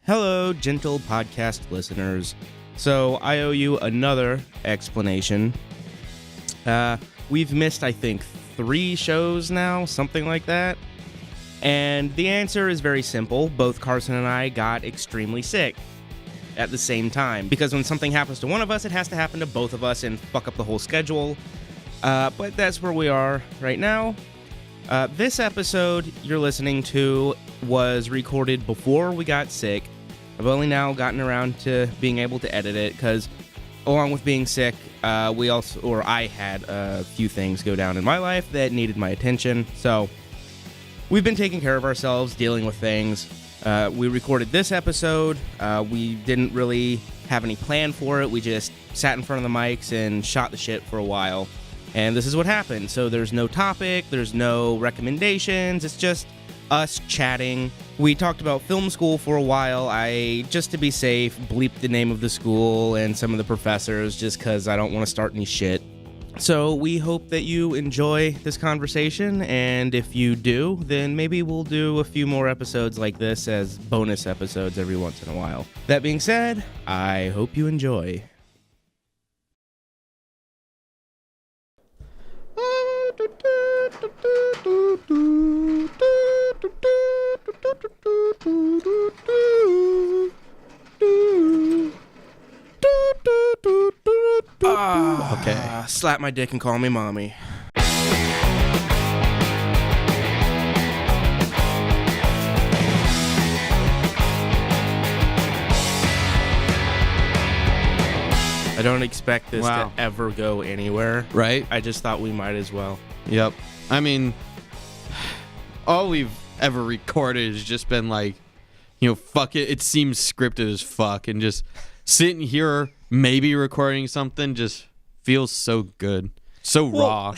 Hello, gentle podcast listeners. So I owe you another explanation. We've missed, I think, 3 shows now, something like that. And the answer is very simple. Both Carson and I got extremely sick at the same time. Because when something happens to one of us, it has to happen to both of us and fuck up the whole schedule. But that's where we are right now. This episode you're listening to was recorded before we got sick. I've only now gotten around to being able to edit it because, along with being sick, I had a few things go down in my life that needed my attention. So we've been taking care of ourselves, dealing with things. We recorded this episode. We didn't really have any plan for it. We just sat in front of the mics and shot the shit for a while. And this is what happened. So there's no topic, there's no recommendations, it's just us chatting. We talked about film school for a while. I, just to be safe, bleeped the name of the school and some of the professors just because I don't want to start any shit. So we hope that you enjoy this conversation, and if you do, then maybe we'll do a few more episodes like this as bonus episodes every once in a while. That being said, I hope you enjoy. Okay. Slap my dick and call me mommy. I don't expect this to ever go anywhere. Right? I just thought we might as well. Yep. I mean, all we've ever recorded has just been like, fuck it. It seems scripted as fuck. And just sitting here, maybe recording something just feels so good. So raw.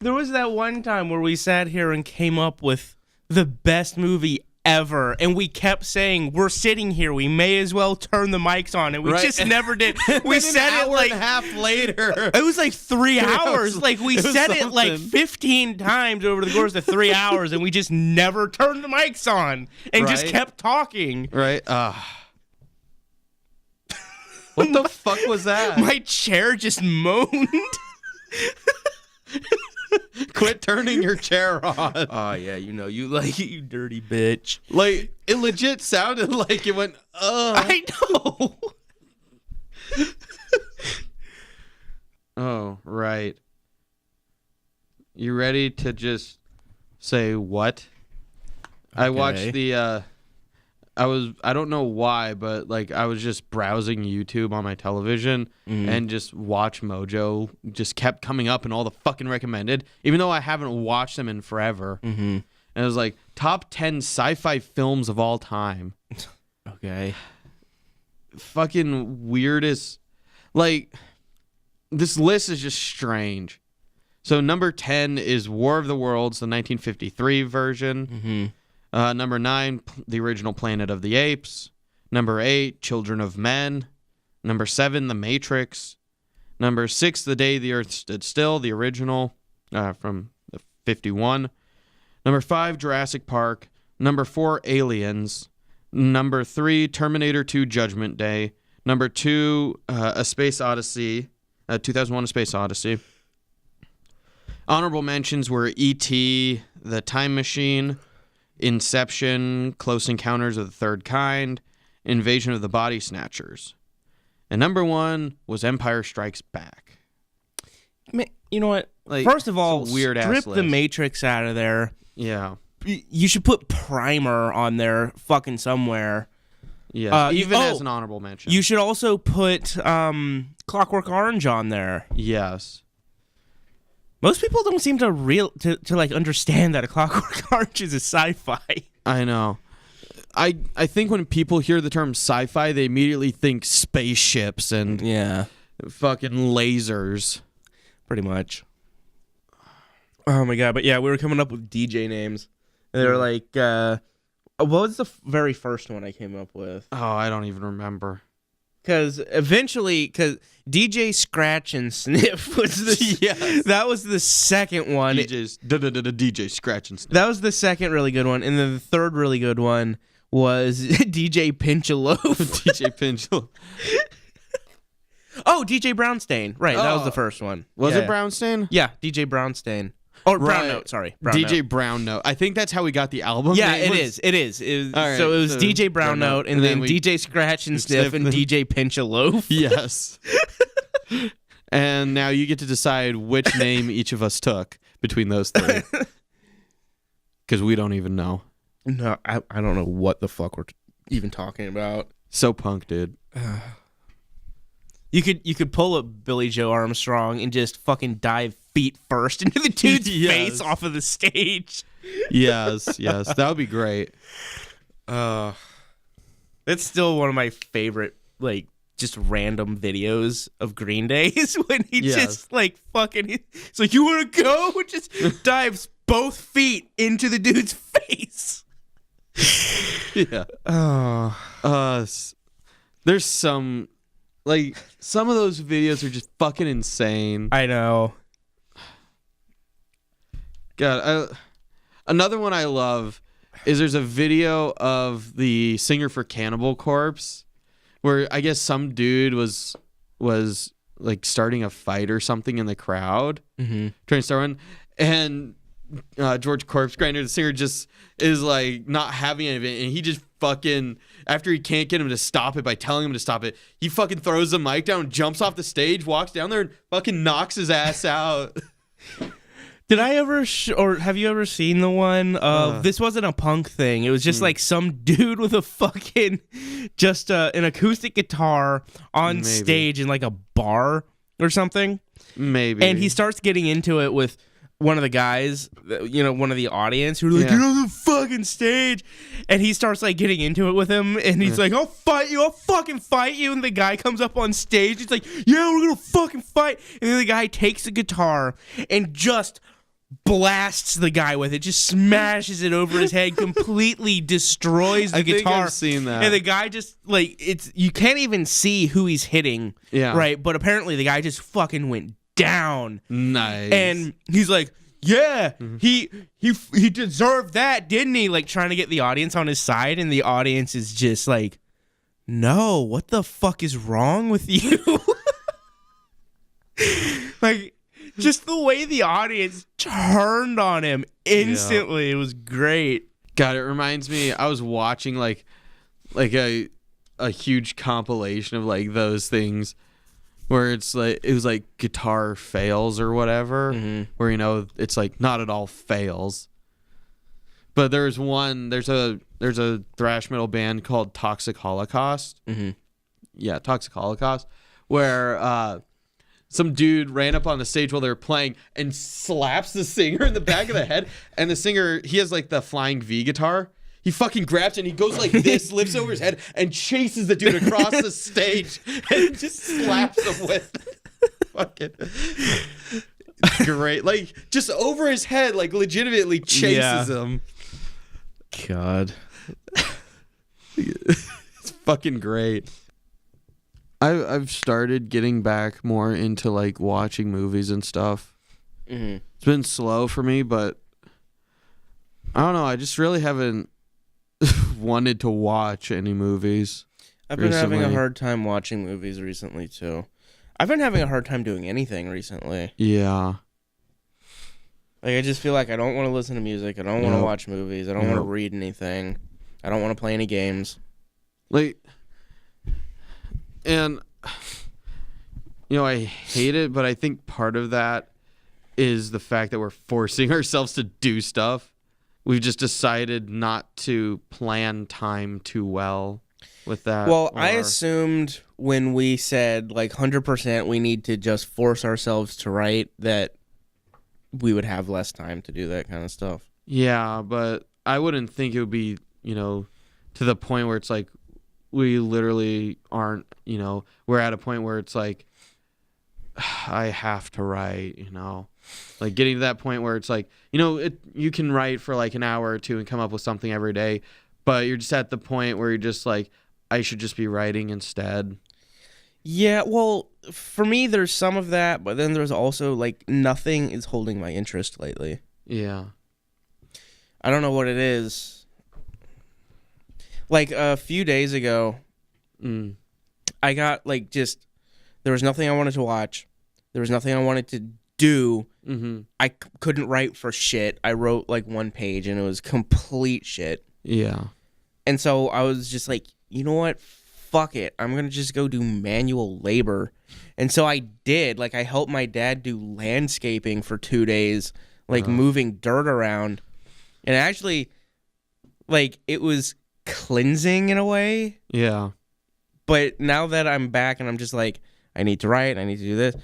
There was that one time where we sat here and came up with the best movie ever, and we kept saying, we're sitting here, we may as well turn the mics on, and we just never did. We said it like an hour and a half later. It was like 3 hours. Like we said it like 15 times over the course of 3 hours, and we just never turned the mics on and just kept talking. Right. What the fuck was that? My chair just moaned. Quit turning your chair on. Oh, yeah, you like it, you dirty bitch. Like, it legit sounded like it went, I know. Oh, right. You ready to just say what? Okay. I watched the, I don't know why, but like I was just browsing YouTube on my television and just Watch Mojo just kept coming up and all the fucking recommended, even though I haven't watched them in forever. And it was like top 10 sci-fi films of all time. Okay. Fucking weirdest. Like, this list is just strange. So number 10 is War of the Worlds, the 1953 version. Number 9, the original Planet of the Apes. Number 8, Children of Men. Number 7, The Matrix. Number 6, The Day the Earth Stood Still, the original from 51. Number 5, Jurassic Park. Number 4, Aliens. Number 3, Terminator 2, Judgment Day. Number 2, A Space Odyssey, 2001: A Space Odyssey. Honorable mentions were E.T., The Time Machine, Inception, Close Encounters of the Third Kind, Invasion of the Body Snatchers. And number 1 was Empire Strikes Back. You know what? Like, first of all, weird strip ass the list. Matrix out of there. Yeah. You should put Primer on there fucking somewhere. Yeah. Even as an honorable mention. You should also put Clockwork Orange on there. Yes. Most people don't seem to like understand that A Clockwork Orange is a sci-fi. I know. I think when people hear the term sci-fi, they immediately think spaceships and fucking lasers. Pretty much. Oh my god, but yeah, we were coming up with DJ names. And they were like, what was the very first one I came up with? Oh, I don't even remember. Because DJ Scratch and Sniff was that was the second one. DJ Scratch and Sniff. That was the second really good one. And then the third really good one was DJ Pinch a Loaf. DJ Pinch. Oh, DJ Brownstein. Right, that was the first one. Was Yeah. it Brownstein? Yeah, DJ Brownstein. Or Brown Right. Note, sorry. Brown DJ Note. Brown Note. I think that's how we got the album. Yeah, name. it is. All right, So it was so DJ Brown Brown Note, Note, and then we- DJ Scratch and Sniff, and Sniff. DJ Pinch a Loaf. Yes. And now you get to decide which name each of us took between those three. Because we don't even know. No, I don't know what the fuck we're even talking about. So punk, dude. You could pull up Billy Joe Armstrong and just fucking dive feet first into the dude's Yes. face off of the stage. Yes. That would be great. That's still one of my favorite, like, just random videos of Green Day is when he Yes. just, like, fucking... It's like, you want to go? Just dives both feet into the dude's face. Yeah. Oh. There's some... Like, some of those videos are just fucking insane. I know. God, another one I love is there's a video of the singer for Cannibal Corpse where I guess some dude was like starting a fight or something in the crowd, trying to start one, and George Corpse Grinder, the singer, just is like not having any of it, and he just fucking, after he can't get him to stop it by telling him to stop it, he fucking throws the mic down, jumps off the stage, walks down there, and fucking knocks his ass out. Did I ever, or have you ever seen the one of, this wasn't a punk thing, it was just like some dude with a fucking, just an acoustic guitar on Maybe. stage in like a bar or something? Maybe. And he starts getting into it with one of the guys, you know, one of the audience who are like, Yeah. get on the fucking stage. And he starts like getting into it with him. And he's like, I'll fight you. I'll fucking fight you. And the guy comes up on stage. He's like, yeah, we're going to fucking fight. And then the guy takes the guitar and just blasts the guy with it. Just smashes it over his head. Completely destroys the I think guitar. I've seen that. And the guy just like, it's, you can't even see who he's hitting. Yeah. Right. But apparently the guy just fucking went down. Nice. And he's like, yeah, he deserved that, didn't he? Like trying to get the audience on his side, and the audience is just like, no, what the fuck is wrong with you? Like, just the way the audience turned on him instantly, it was great. God, it reminds me, I was watching like a huge compilation of like those things where it's like, it was like guitar fails or whatever, where, you know, it's like not at all fails. But there's a thrash metal band called Toxic Holocaust. Yeah, Toxic Holocaust, where some dude ran up on the stage while they were playing and slaps the singer in the back of the head. And the singer, he has like the flying V guitar. He fucking grabs it and he goes like this, lifts over his head, and chases the dude across the stage and just slaps him with it. Fucking great. Like, just over his head, like legitimately chases him. God. It's fucking great. I've started getting back more into like watching movies and stuff. It's been slow for me, but I don't know. I just really haven't wanted to watch any movies. I've been having a recently. hard time watching movies recently, too. I've been having a hard time doing anything recently. Yeah. Like, I just feel like I don't want to listen to music. I don't want to Yep. watch movies. I don't want to read anything. I don't want to play any games. Like, and, you know, I hate it, but I think part of that is the fact that we're forcing ourselves to do stuff. We've just decided not to plan time too well with that. Well, I or- assumed when we said, like, 100% we need to just force ourselves to write that we would have less time to do that kind of stuff. Yeah, but I wouldn't think it would be, you know, to the point where it's like we literally aren't, you know, we're at a point where it's like I have to write, you know. Like getting to that point where it's like, you know, you can write for like an hour or two and come up with something every day, but you're just at the point where you're just like, I should just be writing instead. Yeah, well, for me, there's some of that, but then there's also, like, nothing is holding my interest lately. Yeah. I don't know what it is. Like a few days ago, I got like just there was nothing I wanted to watch. There was nothing I wanted to do. I couldn't write for shit. I wrote like one page and it was complete shit. Yeah. And so I was just like, you know what? Fuck it. I'm going to just go do manual labor. And so I did. Like I helped my dad do landscaping for 2 days, like moving dirt around. And actually, like it was cleansing in a way. Yeah. But now that I'm back and I'm just like, I need to write, I need to do this,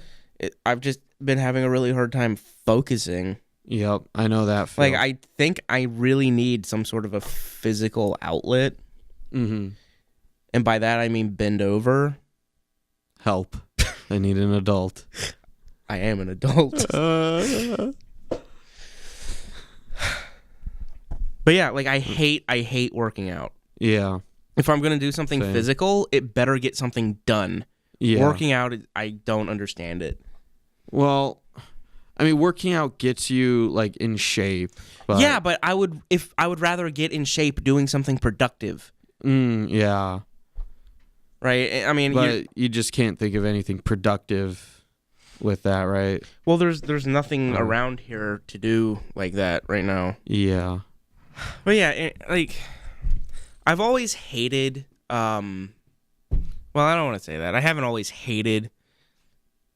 I've just been having a really hard time focusing. Yep, I know that feel. Like, I think I really need some sort of a physical outlet. Mm-hmm. And by that, I mean bend over. Help. I need an adult. I am an adult. But yeah, like, I hate working out. Yeah. If I'm going to do something physical, it better get something done. Yeah. Working out, I don't understand it. Well, I mean, working out gets you like in shape. But... Yeah, but I would rather get in shape doing something productive. Yeah. Right? I mean, but you just can't think of anything productive with that, right? Well, there's nothing around here to do like that right now. Yeah. But yeah, like I've always hated well, I don't want to say that. I haven't always hated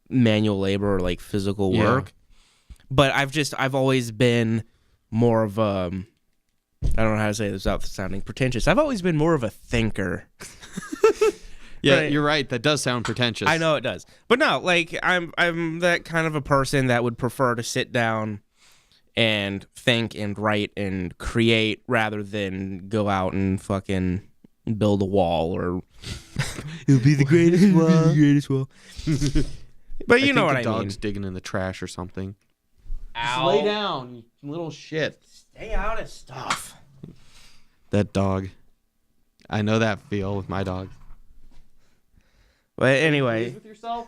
manual labor or like physical work. But I've always been more of a I don't know how to say this without sounding pretentious. I've always been more of a thinker. Yeah, right? You're right. That does sound pretentious. I know it does. But no, like I'm that kind of a person that would prefer to sit down and think and write and create rather than go out and fucking build a wall or it'll be the greatest wall. But you know what I mean. Dog's digging in the trash or something. Ow. Just lay down, you little shit. Stay out of stuff. That dog. I know that feel with my dog. But anyway, with yourself?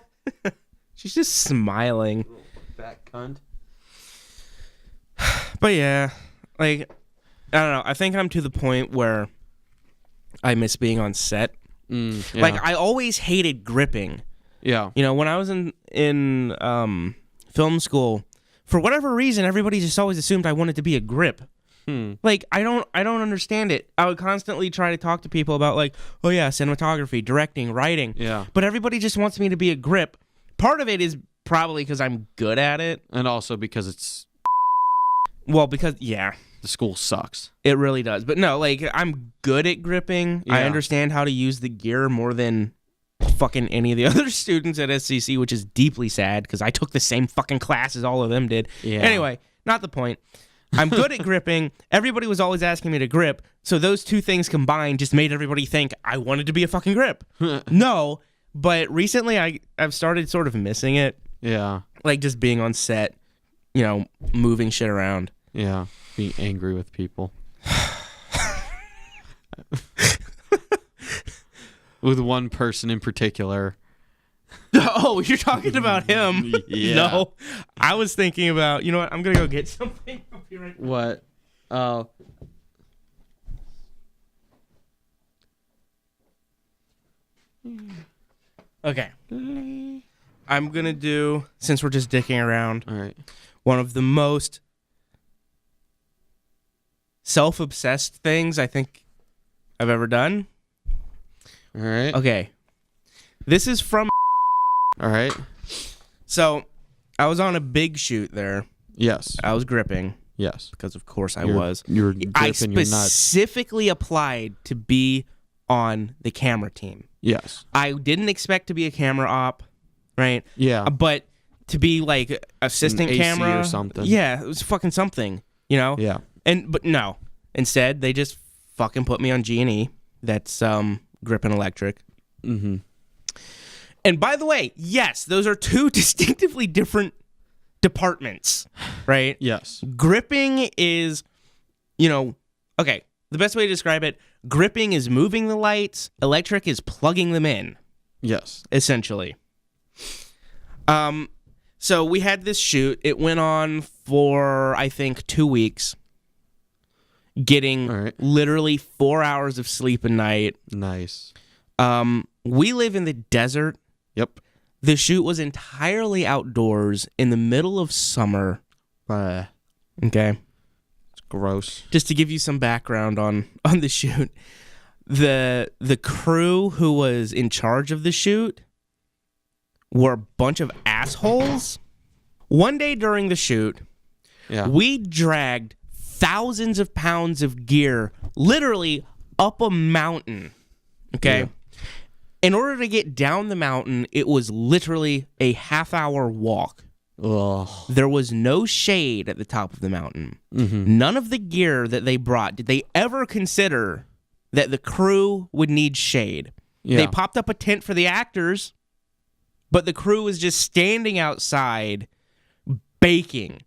She's just smiling. Little fat cunt. But yeah, like I don't know. I think I'm to the point where I miss being on set. Yeah. Like I always hated gripping. Yeah. You know, when I was in film school, for whatever reason, everybody just always assumed I wanted to be a grip. Like I don't understand it. I would constantly try to talk to people about like, oh yeah, cinematography, directing, writing. Yeah. But everybody just wants me to be a grip. Part of it is probably because I'm good at it, and also because it's because the school sucks. It really does. But no, like I'm good at gripping. Yeah. I understand how to use the gear more than fucking any of the other students at SCC, which is deeply sad because I took the same fucking class as all of them did. Yeah. Anyway, not the point. I'm good at gripping. Everybody was always asking me to grip. So those two things combined just made everybody think I wanted to be a fucking grip. No, but recently I've started sort of missing it. Yeah. Like just being on set, you know, moving shit around. Yeah. Being angry with people. With one person in particular. Oh, you're talking about him? Yeah. No, I was thinking about. You know what? I'm gonna go get something. I'll be right back. What? Oh. Okay. I'm gonna do, since we're just dicking around, All right. one of the most self-obsessed things I think I've ever done. All right. Okay. This is from. All right. So, I was on a big shoot there. Yes. I was gripping. Yes. Because of course I was. You're I gripping your nuts. specifically applied to be on the camera team. Yes. I didn't expect to be a camera op, right? Yeah. But to be like assistant An AC camera or something. Yeah, it was fucking something, you know? Yeah. But no. Instead, they just fucking put me on G&E. That's grip and electric. Mm-hmm. And by the way, yes, those are two distinctively different departments, right? Yes. Gripping is, you know, okay, the best way to describe it, gripping is moving the lights, electric is plugging them in, Yes. essentially. So we had this shoot. It went on for, I think, 2 weeks. getting literally 4 hours of sleep a night. Nice. We live in the desert. Yep. The shoot was entirely outdoors in the middle of summer. Okay. It's gross. Just to give you some background on the shoot, the crew who was in charge of the shoot were a bunch of assholes. One day during the shoot, we dragged thousands of pounds of gear literally up a mountain. Okay? Yeah. In order to get down the mountain, it was literally a half-hour walk. Ugh. There was no shade at the top of the mountain. Mm-hmm. None of the gear that they brought, did they ever consider that the crew would need shade. Yeah. They popped up a tent for the actors, but the crew was just standing outside baking.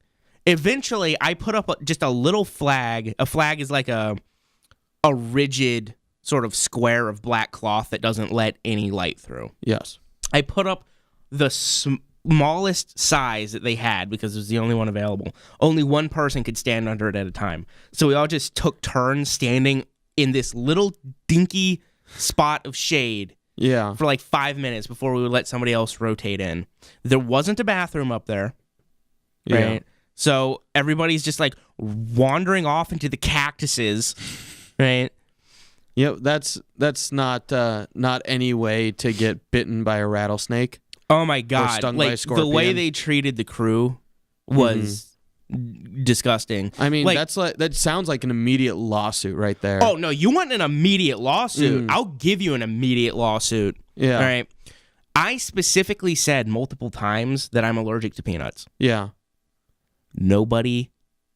Eventually, I put up just a little flag. A flag is like a rigid sort of square of black cloth that doesn't let any light through. Yes. I put up the smallest size that they had because it was the only one available. Only one person could stand under it at a time. So we all just took turns standing in this little dinky spot of shade for like 5 minutes before we would let somebody else rotate in. There wasn't a bathroom up there. Right? Yeah. So everybody's just like wandering off into the cactuses, right? Yep, that's not any way to get bitten by a rattlesnake. Oh my god! Or stung by a scorpion. The way they treated the crew was disgusting. I mean, that sounds like an immediate lawsuit right there. Oh no, you want an immediate lawsuit? I'll give you an immediate lawsuit. Yeah. All right. I specifically said multiple times that I'm allergic to peanuts. Yeah. Nobody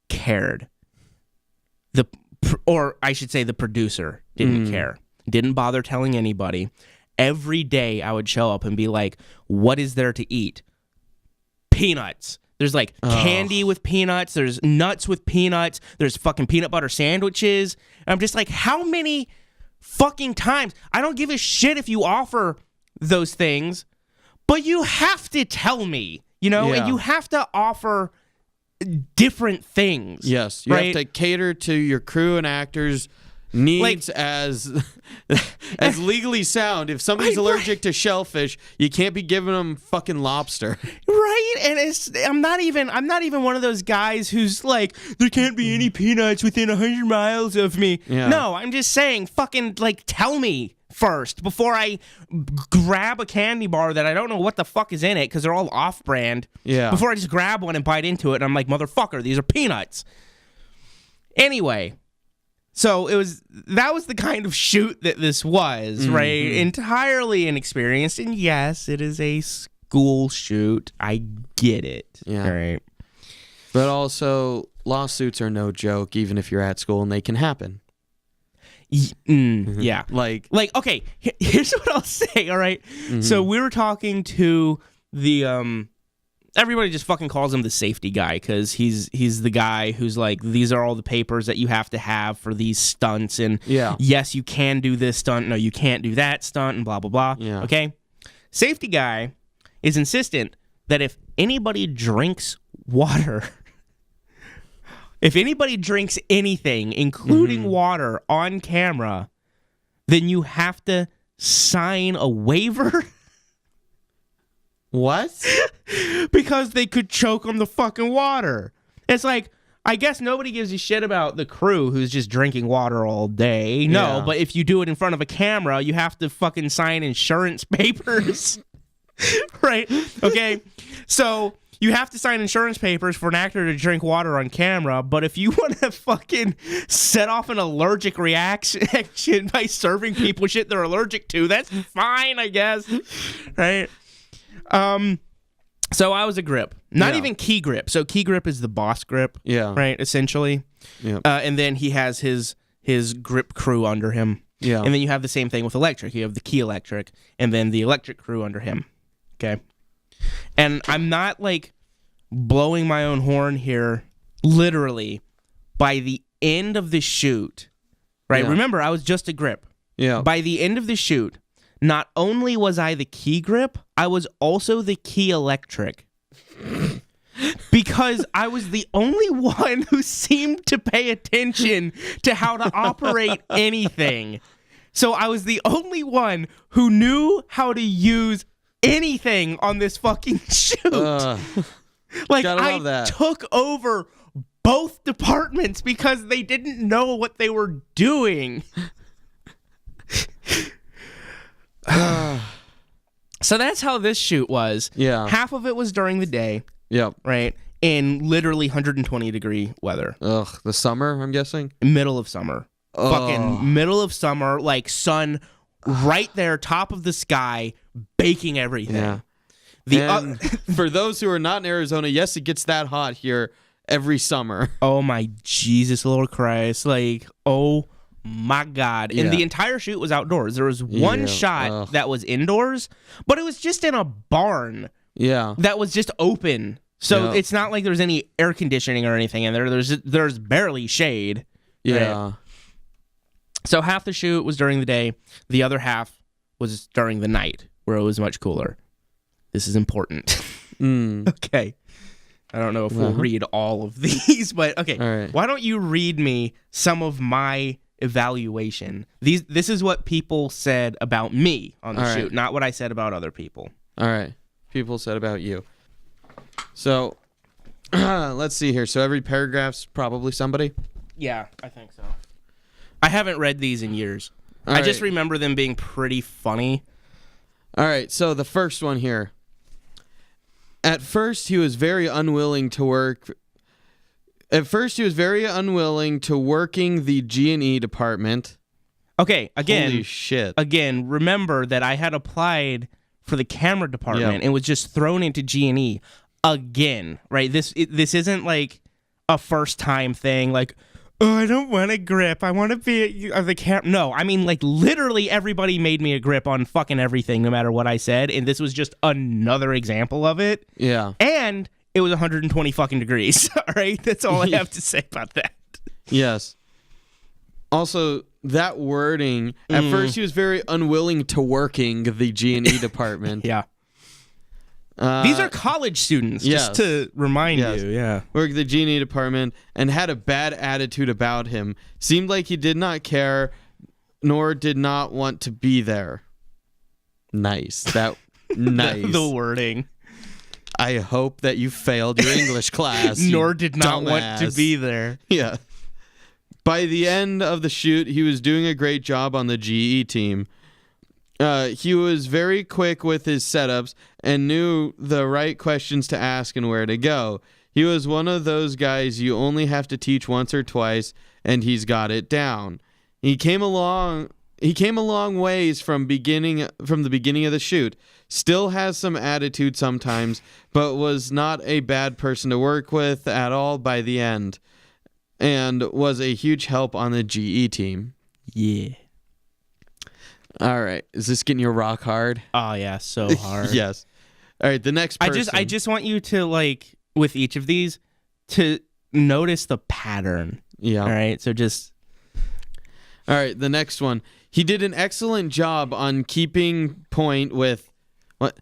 cared. Or I should say the producer didn't care. Didn't bother telling anybody. Every day I would show up and be like, what is there to eat? Peanuts. There's like candy with peanuts. There's nuts with peanuts. There's fucking peanut butter sandwiches. And I'm just like, how many fucking times? I don't give a shit if you offer those things, but you have to tell me, and you have to offer different things. Yes, you have to cater to your crew and actors' needs as legally sound. If somebody's allergic to shellfish, you can't be giving them fucking lobster. Right? And I'm not even one of those guys who's like, there can't be any peanuts within 100 miles of me. Yeah. No, I'm just saying, fucking tell me first before I grab a candy bar that I don't know what the fuck is in it because they're all off-brand. Yeah. Before I just grab one and bite into it, and I'm like, motherfucker, these are peanuts. Anyway, so that was the kind of shoot that this was, right? Entirely inexperienced, and yes, it is a school shoot. I get it. Yeah. Right. But also, lawsuits are no joke, even if you're at school, and they can happen. Yeah. Like okay, here's what I'll say, all right? So we were talking to the everybody just fucking calls him the safety guy because he's the guy who's like, these are all the papers that you have to have for these stunts, and yes, you can do this stunt, no, you can't do that stunt, and blah blah blah. Yeah. Okay? Safety guy is insistent that if anybody drinks water, if anybody drinks anything, including water, on camera, then you have to sign a waiver. What? Because they could choke on the fucking water. It's like, I guess nobody gives a shit about the crew who's just drinking water all day. No, but if you do it in front of a camera, you have to fucking sign insurance papers. Right? Okay? So you have to sign insurance papers for an actor to drink water on camera, but if you want to fucking set off an allergic reaction by serving people shit they're allergic to, that's fine, I guess. Right? So I was a grip. Not even key grip. So key grip is the boss grip. Yeah. Right, essentially. Yeah. And then he has his grip crew under him. Yeah. And then you have the same thing with electric. You have the key electric and then the electric crew under him. Okay? And I'm not blowing my own horn here. Literally, by the end of the shoot, right? Yeah. Remember, I was just a grip. Yeah. By the end of the shoot, not only was I the key grip, I was also the key electric. because I was the only one who seemed to pay attention to how to operate anything. So I was the only one who knew how to use anything on this fucking shoot. Like, I took over both departments because they didn't know what they were doing. So that's how this shoot was. Yeah. Half of it was during the day. Yep. Right? In literally 120-degree weather. Ugh. The summer, I'm guessing? Middle of summer. Fucking middle of summer, like sun right there, top of the sky, baking everything. Yeah. For those who are not in Arizona, yes, it gets that hot here every summer. Oh my Jesus Lord Christ. Like, oh my God. And the entire shoot was outdoors. There was one shot that was indoors, but it was just in a barn. Yeah. That was just open. So it's not like there's any air conditioning or anything in there. There's barely shade. Yeah. Right? So half the shoot was during the day. The other half was during the night, where it was much cooler. This is important. Okay. I don't know if we'll read all of these, but okay. All right. Why don't you read me some of my evaluation? This is what people said about me on the shoot, not what I said about other people. All right. People said about you. So, let's see here. So every paragraph's probably somebody? Yeah, I think so. I haven't read these in years. I just remember them being pretty funny. All right, so the first one here. At first, he was very unwilling to work. At first, he was very unwilling to working the G&E department. Okay, again. Holy shit. Again, remember that I had applied for the camera department and was just thrown into G&E again, right? This isn't like a first time thing, like, oh, I don't want a grip. I want to be the camera. No, I mean, like, literally everybody made me a grip on fucking everything, no matter what I said. And this was just another example of it. Yeah. And it was 120 fucking degrees. All right. That's all I have to say about that. Yes. Also, that wording, at first he was very unwilling to working the G&E department. Yeah. These are college students, just to remind you. Yeah. Worked the G&E department and had a bad attitude about him. Seemed like he did not care, nor did not want to be there. Nice. Nice. The wording. I hope that you failed your English class. Nor did not want to be there. Yeah. By the end of the shoot, he was doing a great job on the GE team. He was very quick with his setups and knew the right questions to ask and where to go. He was one of those guys you only have to teach once or twice, and he's got it down. He came a long ways from the beginning of the shoot. Still has some attitude sometimes, but was not a bad person to work with at all by the end, and was a huge help on the GE team. Yeah. All right. Is this getting you rock hard? Oh yeah, so hard. Yes. All right, the next person. I just want you to, like, with each of these, to notice the pattern. Yeah. All right. So just. All right, the next one. He did an excellent job on keeping point with what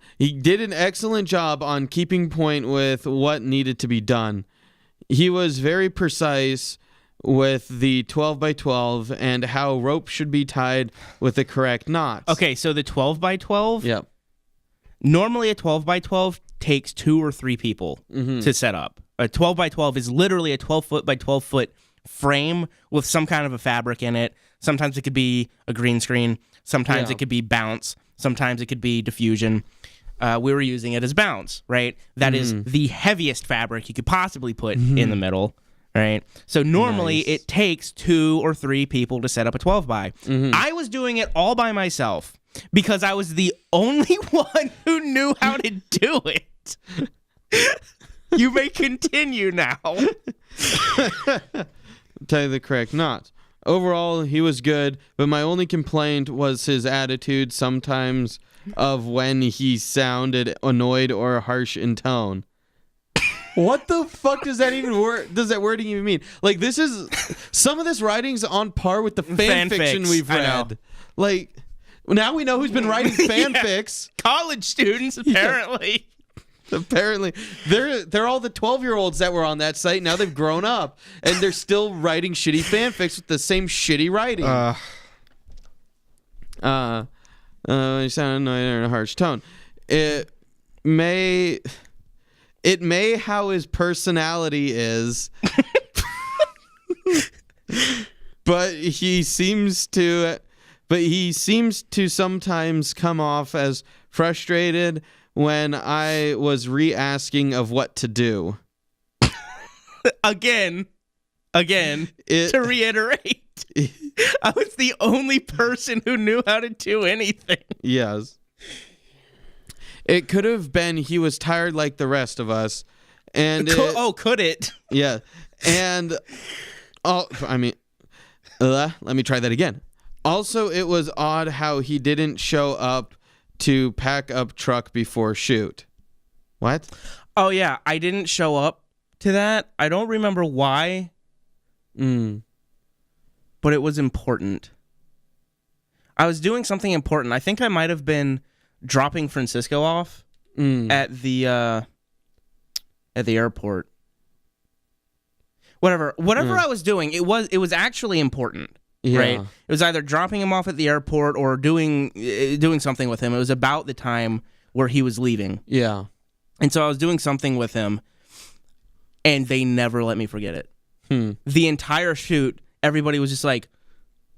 needed to be done. He was very precise with the 12x12 and how rope should be tied with the correct knots. Okay, so the 12x12. Yep. Normally, a 12x12 takes 2 or 3 people to set up. A 12x12 is literally a 12-foot by 12-foot frame with some kind of a fabric in it. Sometimes it could be a green screen. Sometimes it could be bounce. Sometimes it could be diffusion. We were using it as bounce, right? That is the heaviest fabric you could possibly put in the middle, right? So normally it takes 2 or 3 people to set up a 12x. I was doing it all by myself because I was the only one who knew how to do it. You may continue now. Tell you the correct knots. Overall, he was good, but my only complaint was his attitude sometimes of when he sounded annoyed or harsh in tone. What the fuck does that even does that wording even mean? Like, this is some of this writing's on par with the fan fiction we've read. Like, now we know who's been writing fanfics. College students, apparently. Apparently, they're all the 12-year-olds that were on that site. Now they've grown up, and they're still writing shitty fanfics with the same shitty writing. You sound annoying in a harsh tone. It may how his personality is, but he seems to sometimes come off as frustrated when I was re-asking of what to do. Again, to reiterate, I was the only person who knew how to do anything. Yes. It could have been he was tired like the rest of us. And could it? Yeah. And, let me try that again. Also, it was odd how he didn't show up to pack up truck before shoot. What? Oh, yeah. I didn't show up to that. I don't remember why. But it was important. I was doing something important. I think I might have been dropping Francisco off at the airport. Whatever I was doing, it was actually important. Yeah. Right? It was either dropping him off at the airport or doing something with him. It was about the time where he was leaving. Yeah. And so I was doing something with him, and they never let me forget it. The entire shoot, everybody was just like,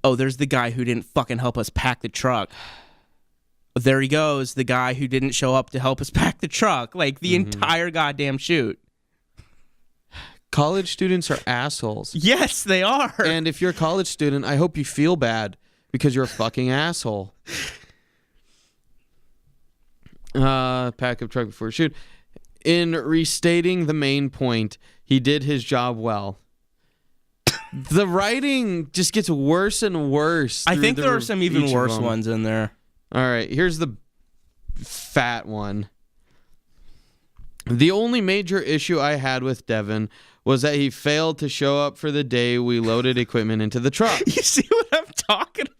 oh, there's the guy who didn't fucking help us pack the truck. There he goes, the guy who didn't show up to help us pack the truck. Like, the entire goddamn shoot. College students are assholes. Yes, they are. And if you're a college student, I hope you feel bad because you're a fucking asshole. Pack up truck before shoot. In restating the main point, he did his job well. The writing just gets worse and worse. I think there are some even worse ones in there. All right, here's the fat one. The only major issue I had with Devin was that he failed to show up for the day we loaded equipment into the truck. You see what I'm talking about?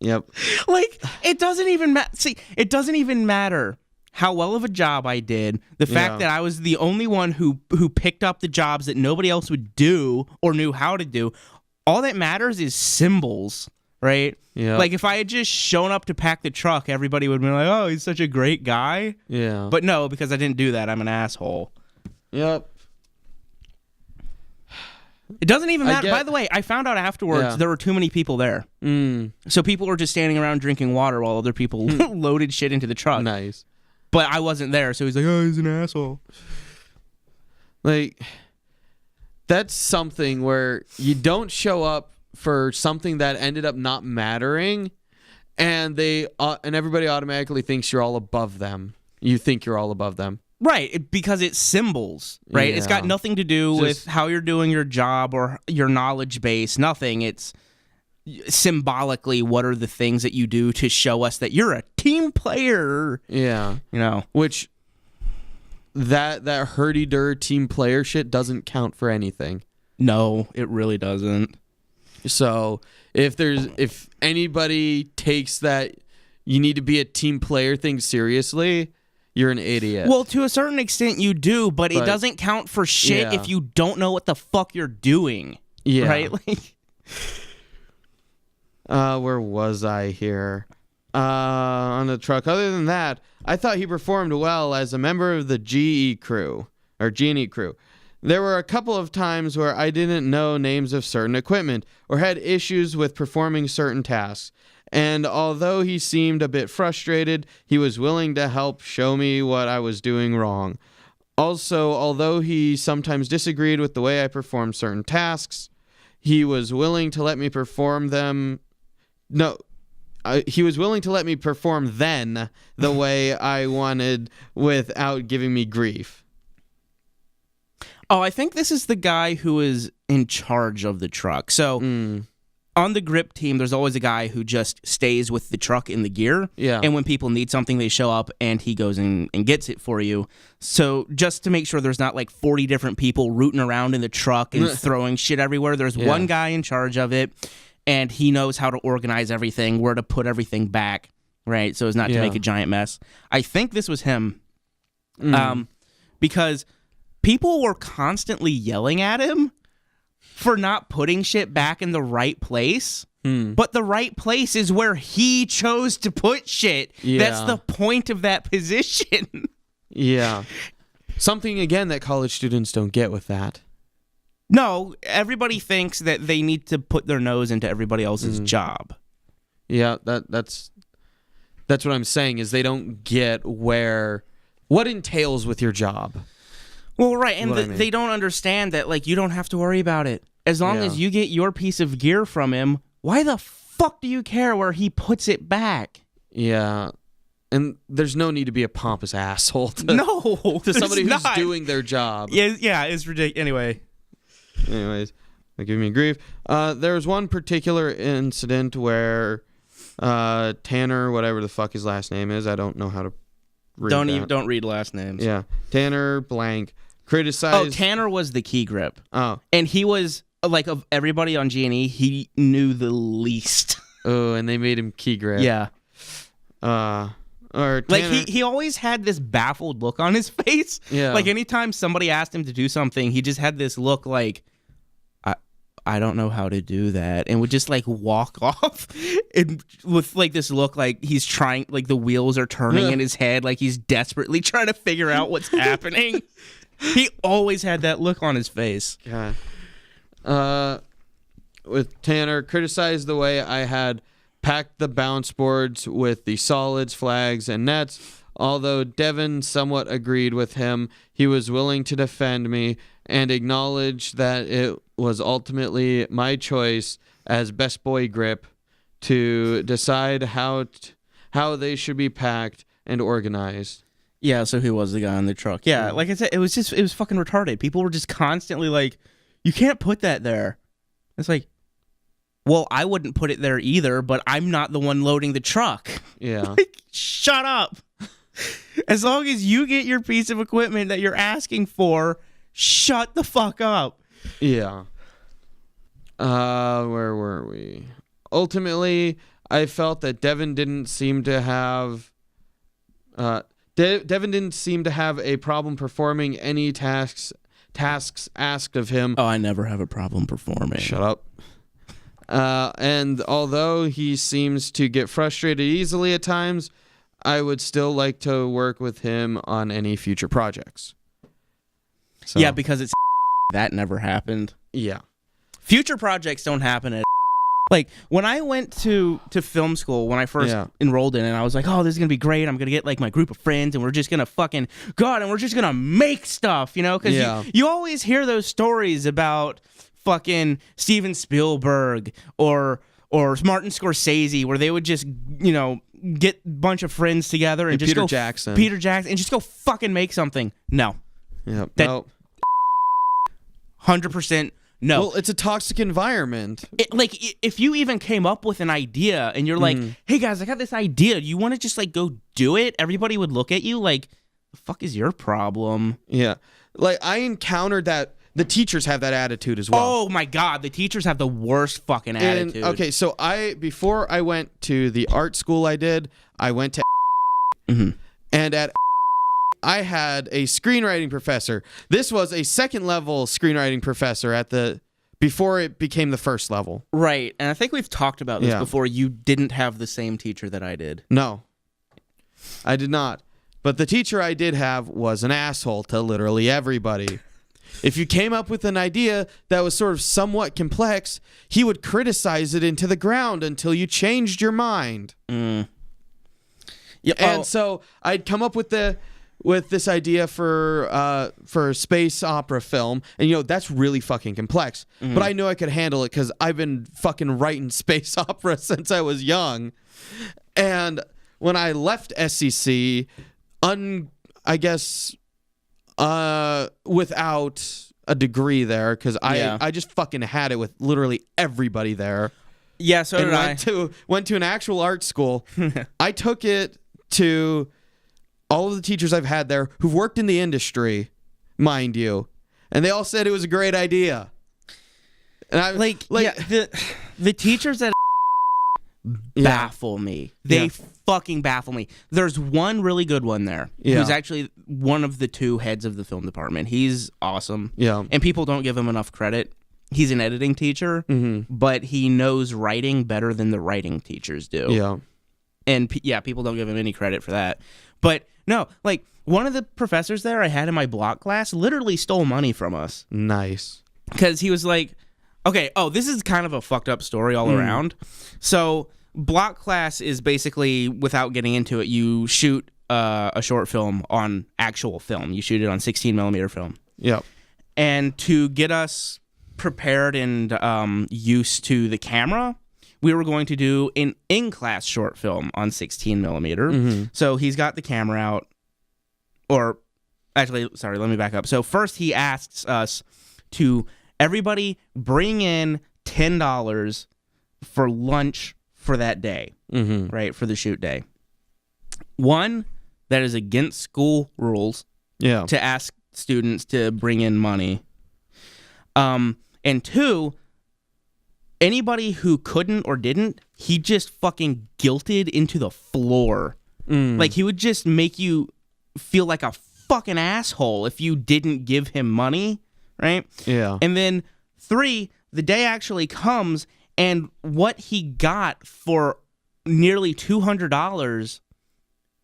Yep. Like, it doesn't even matter. See, it doesn't even matter how well of a job I did. The fact that I was the only one who picked up the jobs that nobody else would do or knew how to do. All that matters is symbols, right? Yeah. Like, if I had just shown up to pack the truck, everybody would be like, oh, he's such a great guy. Yeah. But no, because I didn't do that, I'm an asshole. Yep. It doesn't even matter. By the way, I found out afterwards there were too many people there. So people were just standing around drinking water while other people loaded shit into the truck. Nice. But I wasn't there, so he's like, oh, he's an asshole. Like, that's something where you don't show up for something that ended up not mattering, and everybody automatically thinks you're all above them. You think you're all above them. Right, because it's symbols, right? Yeah. It's got nothing to do with how you're doing your job or your knowledge base, nothing. It's symbolically what are the things that you do to show us that you're a team player. Yeah. You know. Which, that hurdy-dur team player shit doesn't count for anything. No, it really doesn't. So, if anybody takes that you need to be a team player thing seriously, you're an idiot. Well, to a certain extent you do, but it doesn't count for shit if you don't know what the fuck you're doing. Yeah. Right? Like, where was I here? On the truck. Other than that, I thought he performed well as a member of the G&E crew. There were a couple of times where I didn't know names of certain equipment or had issues with performing certain tasks. And although he seemed a bit frustrated, he was willing to help show me what I was doing wrong. Also, although he sometimes disagreed with the way I performed certain tasks, he was willing to let me perform them. He was willing to let me perform then the way I wanted without giving me grief. Oh, I think this is the guy who is in charge of the truck. So on the grip team, there's always a guy who just stays with the truck in the gear. Yeah. And when people need something, they show up and he goes in and gets it for you. So just to make sure there's not like 40 different people rooting around in the truck and throwing shit everywhere, there's one guy in charge of it. And he knows how to organize everything, where to put everything back, right? So as not to make a giant mess. I think this was him. Because people were constantly yelling at him for not putting shit back in the right place. But the right place is where he chose to put shit. Yeah. That's the point of that position. Yeah. Something, again, that college students don't get with that. No, everybody thinks that they need to put their nose into everybody else's job. Yeah, that's what I'm saying, is they don't get what entails with your job. Well, right, and they don't understand that, like, you don't have to worry about it. As long as you get your piece of gear from him, why the fuck do you care where he puts it back? Yeah. And there's no need to be a pompous asshole to somebody who's doing their job. Yeah, it's ridiculous. Anyways, they're giving me grief. There was one particular incident where Tanner, whatever the fuck his last name is, I don't know how to read Don't read last names. Yeah. Tanner blank criticized... Oh, Tanner was the key grip. Oh. And he was... Like, of everybody on G&E, he knew the least. Oh, and they made him key grip. Yeah. Or Tanner, like, he always had this baffled look on his face. Yeah. Like, anytime somebody asked him to do something, he just had this look like, I don't know how to do that. And would just, like, walk off and with, like, this look like he's trying, like, the wheels are turning in his head, like he's desperately trying to figure out what's happening. He always had that look on his face. God. With Tanner, criticized the way I had packed the bounce boards with the solids, flags, and nets. Although Devin somewhat agreed with him, he was willing to defend me and acknowledge that it was ultimately my choice as best boy grip to decide how they should be packed and organized. Yeah, so he was the guy in the truck. Yeah, like I said, it was fucking retarded. People were just constantly like, you can't put that there. It's like, well, I wouldn't put it there either, but I'm not the one loading the truck. Yeah. Like, shut up. As long as you get your piece of equipment that you're asking for, shut the fuck up. Yeah. Where were we? Ultimately, I felt that Devin didn't seem to have a problem performing any tasks asked of him. Oh, I never have a problem performing. Shut up. And although he seems to get frustrated easily at times, I would still like to work with him on any future projects. So, yeah, because it's that never happened. Yeah. Future projects don't happen at like when I went to film school when I first enrolled in it, I was like, oh, this is gonna be great. I'm gonna get like my group of friends and we're just gonna fucking go out and we're just gonna make stuff, you know? Because you always hear those stories about fucking Steven Spielberg or Martin Scorsese where they would just, you know, get a bunch of friends together and just Peter go Jackson and just go fucking make something. No. Yep. That 100% no. Well, it's a toxic environment. Like, if you even came up with an idea and you're like, hey, guys, I got this idea. You want to just, like, go do it? Everybody would look at you like, the fuck is your problem? Yeah. Like, I encountered that. The teachers have that attitude as well. Oh, my God. The teachers have the worst fucking attitude. Okay, so before I went to the art school I went to and at I had a screenwriting professor. This was a second level screenwriting professor before it became the first level. Right. And I think we've talked about this before. You didn't have the same teacher that I did. No, I did not. But the teacher I did have was an asshole to literally everybody. If you came up with an idea that was sort of somewhat complex, he would criticize it into the ground until you changed your mind. Yeah, and so I'd come up with this idea for a space opera film, and you know that's really fucking complex. But I know I could handle it because I've been fucking writing space opera since I was young. And when I left SCC, I guess without a degree there, because I just fucking had it with literally everybody there. Yeah, so did I. Went to an actual art school. I took it to all of the teachers I've had there who've worked in the industry, mind you, and they all said it was a great idea. And I the teachers that baffle me. They fucking baffle me. There's one really good one there who's actually one of the two heads of the film department. He's awesome. Yeah. And people don't give him enough credit. He's an editing teacher, but he knows writing better than the writing teachers do. Yeah. And people don't give him any credit for that. But no, like one of the professors there I had in my block class literally stole money from us. Nice. Because he was like, okay, this is kind of a fucked up story all around. So block class is basically, without getting into it, you shoot a short film on actual film. You shoot it on 16 millimeter film. Yep. And to get us prepared and used to the camera, we were going to do an in-class short film on 16 millimeter. So he's got the camera out, or actually, sorry, let me back up. So first he asks us to everybody bring in $10 for lunch for that day, right, for the shoot day. One, that is against school rules to ask students to bring in money. And two, anybody who couldn't or didn't, he just fucking guilted into the floor. Like, he would just make you feel like a fucking asshole if you didn't give him money, right? Yeah. And then three, the day actually comes, and what he got for nearly $200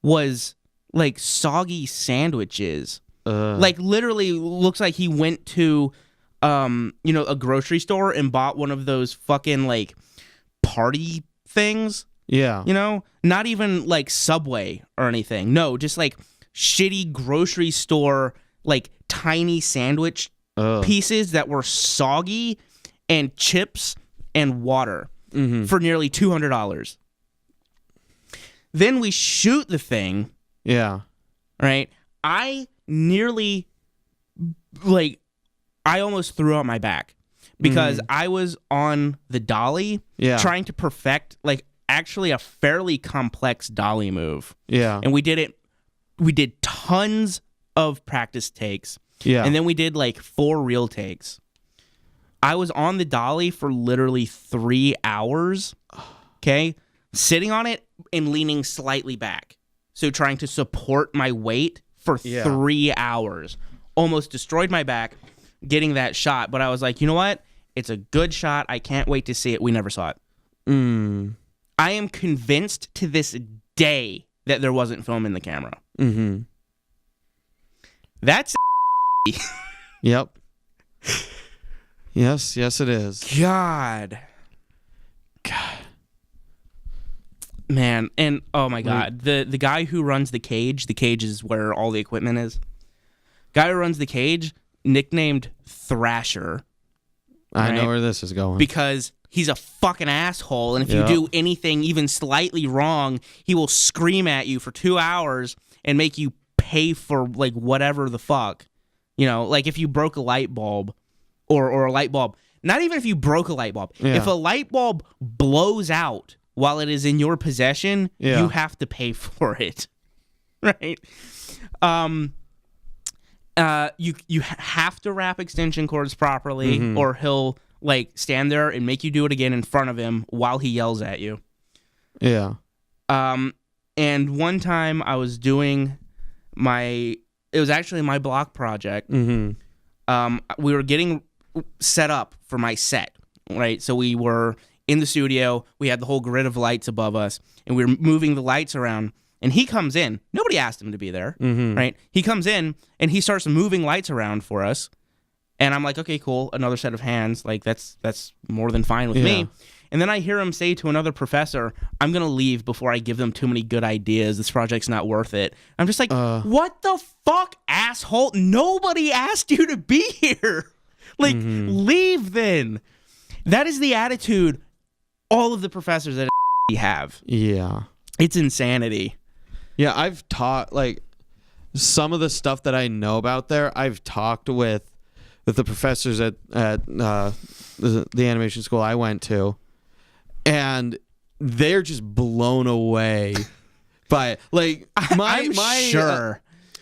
was, like, soggy sandwiches. Like, literally looks like he went to a grocery store and bought one of those fucking, like, party things. Yeah. Not even, like, Subway or anything. No, just, like, shitty grocery store, like, tiny sandwich pieces that were soggy and chips and water for nearly $200. Then we shoot the thing. Yeah. Right? I almost threw out my back because I was on the dolly trying to perfect, like, actually a fairly complex dolly move. Yeah. And we did tons of practice takes. Yeah. And then we did, like, 4 real takes. I was on the dolly for literally 3 hours, okay? Sitting on it and leaning slightly back. So trying to support my weight for 3 hours. Almost destroyed my back getting that shot, but I was like, you know what? It's a good shot. I can't wait to see it. We never saw it. I am convinced to this day that there wasn't film in the camera. That's Yep. Yes, it is. God. Man, and oh my God, the guy who runs the cage is where all the equipment is. Guy who runs the cage, nicknamed Thrasher. I know where this is going. Because he's a fucking asshole, and if you do anything even slightly wrong, he will scream at you for 2 hours and make you pay for, like, whatever the fuck. Like if you broke a light bulb or a light bulb. Not even if you broke a light bulb. Yeah. If a light bulb blows out while it is in your possession, you have to pay for it. Right? You have to wrap extension cords properly, or he'll, like, stand there and make you do it again in front of him while he yells at you. Yeah. And one time I was doing it was actually my block project. We were getting set up for my set, right? So we were in the studio. We had the whole grid of lights above us, and we were moving the lights around. And he comes in. Nobody asked him to be there, right? He comes in, and he starts moving lights around for us. And I'm like, okay, cool, another set of hands. Like, that's more than fine with me. And then I hear him say to another professor, I'm going to leave before I give them too many good ideas. This project's not worth it. I'm just like, what the fuck, asshole? Nobody asked you to be here. Like, leave then. That is the attitude all of the professors at have. Yeah. It's insanity. Yeah, I've taught, like, some of the stuff that I know about there, I've talked with the professors at the animation school I went to, and they're just blown away by it. Like,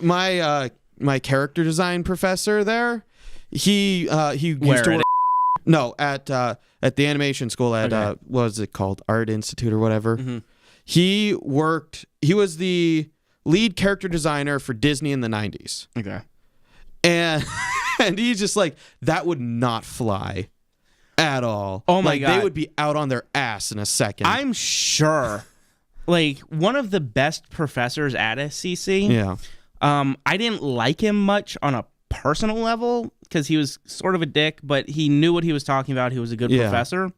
my character design professor there, he used to work. No, at the animation school at what was it called, Art Institute or whatever. He was the lead character designer for Disney in the 90s. Okay. And and he's just like, that would not fly at all. Oh my God. They would be out on their ass in a second. I'm sure. Like, one of the best professors at SCC. Yeah. I didn't like him much on a personal level because he was sort of a dick, but he knew what he was talking about. He was a good professor.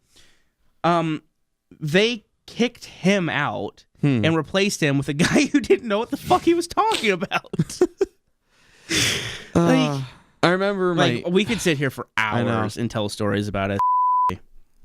They kicked him out and replaced him with a guy who didn't know what the fuck he was talking about. I remember we could sit here for hours and tell stories about it.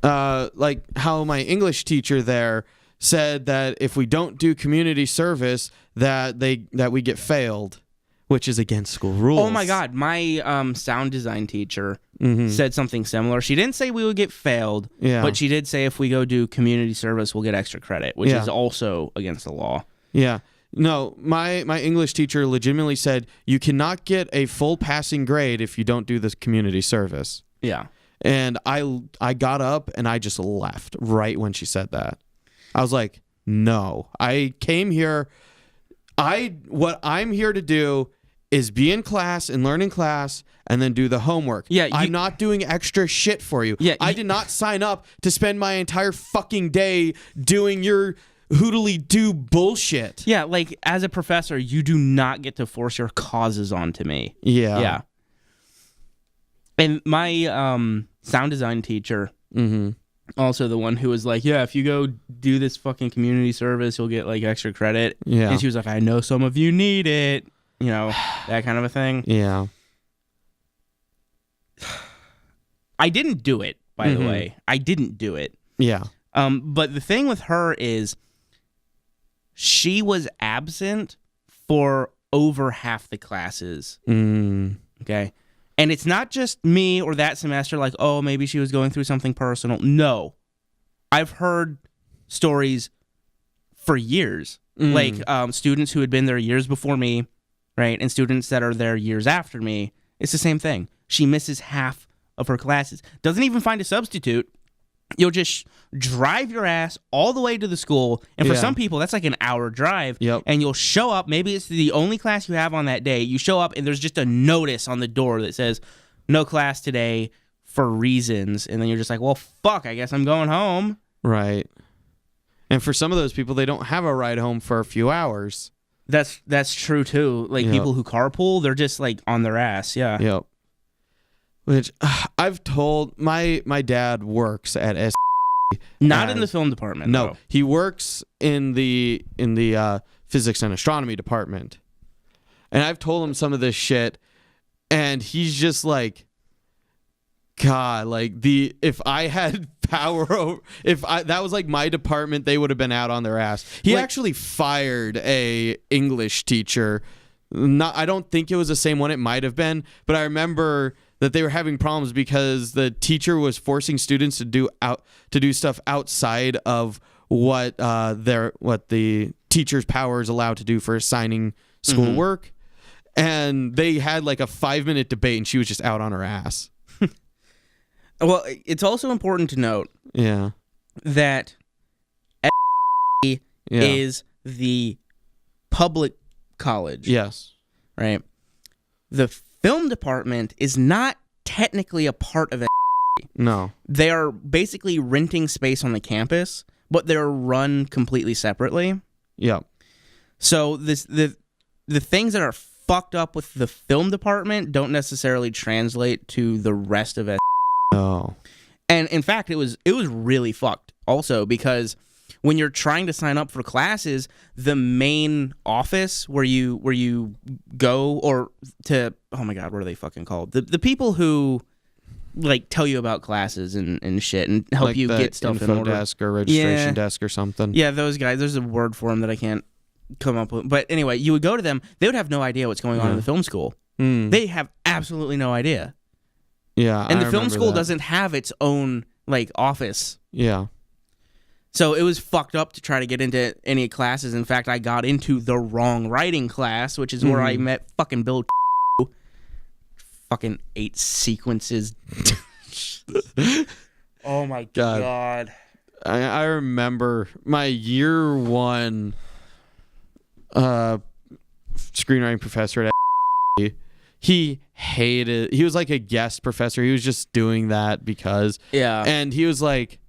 Like how my English teacher there said that if we don't do community service, that we get failed, which is against school rules. Oh my God, my sound design teacher said something similar. She didn't say we would get failed, but she did say if we go do community service, we'll get extra credit, which is also against the law. Yeah. No, my English teacher legitimately said you cannot get a full passing grade if you don't do this community service. Yeah. And I got up and I just left right when she said that. I was like, no. I came here. What I'm here to do is be in class and learn in class and then do the homework. Yeah, I'm not doing extra shit for you. Yeah, I did not sign up to spend my entire fucking day doing your hoodly-doo bullshit. Yeah, like, as a professor, you do not get to force your causes onto me. Yeah. Yeah. And my sound design teacher, also the one who was like, yeah, if you go do this fucking community service, you'll get, like, extra credit. Yeah. And she was like, I know some of you need it. You know, that kind of a thing. Yeah. I didn't do it, by the way. I didn't do it. Yeah. But the thing with her is she was absent for over half the classes. Okay? And it's not just me or that semester like, oh, maybe she was going through something personal. No. I've heard stories for years. Like students who had been there years before me, right? And students that are there years after me. It's the same thing. She misses half of her classes. Doesn't even find a substitute. You'll just drive your ass all the way to the school. And for some people, that's like an hour drive. Yep. And you'll show up. Maybe it's the only class you have on that day. You show up and there's just a notice on the door that says, no class today for reasons. And then you're just like, well, fuck, I guess I'm going home. Right. And for some of those people, they don't have a ride home for a few hours. That's true, too. Like, people who carpool, they're just, like, on their ass. Yeah. Yep. Which I've told my dad works at S. Not in the film department. No, though. he works in the physics and astronomy department. And I've told him some of this shit, and he's just like, God, like if I had power over, that was like my department, they would have been out on their ass. He actually fired a English teacher. I don't think it was the same one. It might have been, but I remember that they were having problems because the teacher was forcing students to do stuff outside of what the teacher's power is allowed to do for assigning schoolwork. And they had like a 5-minute debate, and she was just out on her ass. Well, it's also important to note that is the public college. Yes. Right? The film department is not technically a part of it. No. They are basically renting space on the campus, but they're run completely separately. Yep. So the things that are fucked up with the film department don't necessarily translate to the rest of it. No. And in fact, it was really fucked also because when you're trying to sign up for classes, the main office where you go or to, oh my God, what are they fucking called? The people who like tell you about classes and shit and help like you get stuff in order. Desk or registration desk or something. Yeah, those guys. There's a word for them that I can't come up with. But anyway, you would go to them. They would have no idea what's going on in the film school. They have absolutely no idea. Yeah, and the film school doesn't have its own like office. Yeah. So it was fucked up to try to get into any classes. In fact, I got into the wrong writing class, which is where I met fucking Bill. Fucking 8 sequences. Oh my God. I remember my year one screenwriting professor at he was like a guest professor. He was just doing that because. Yeah. And he was like,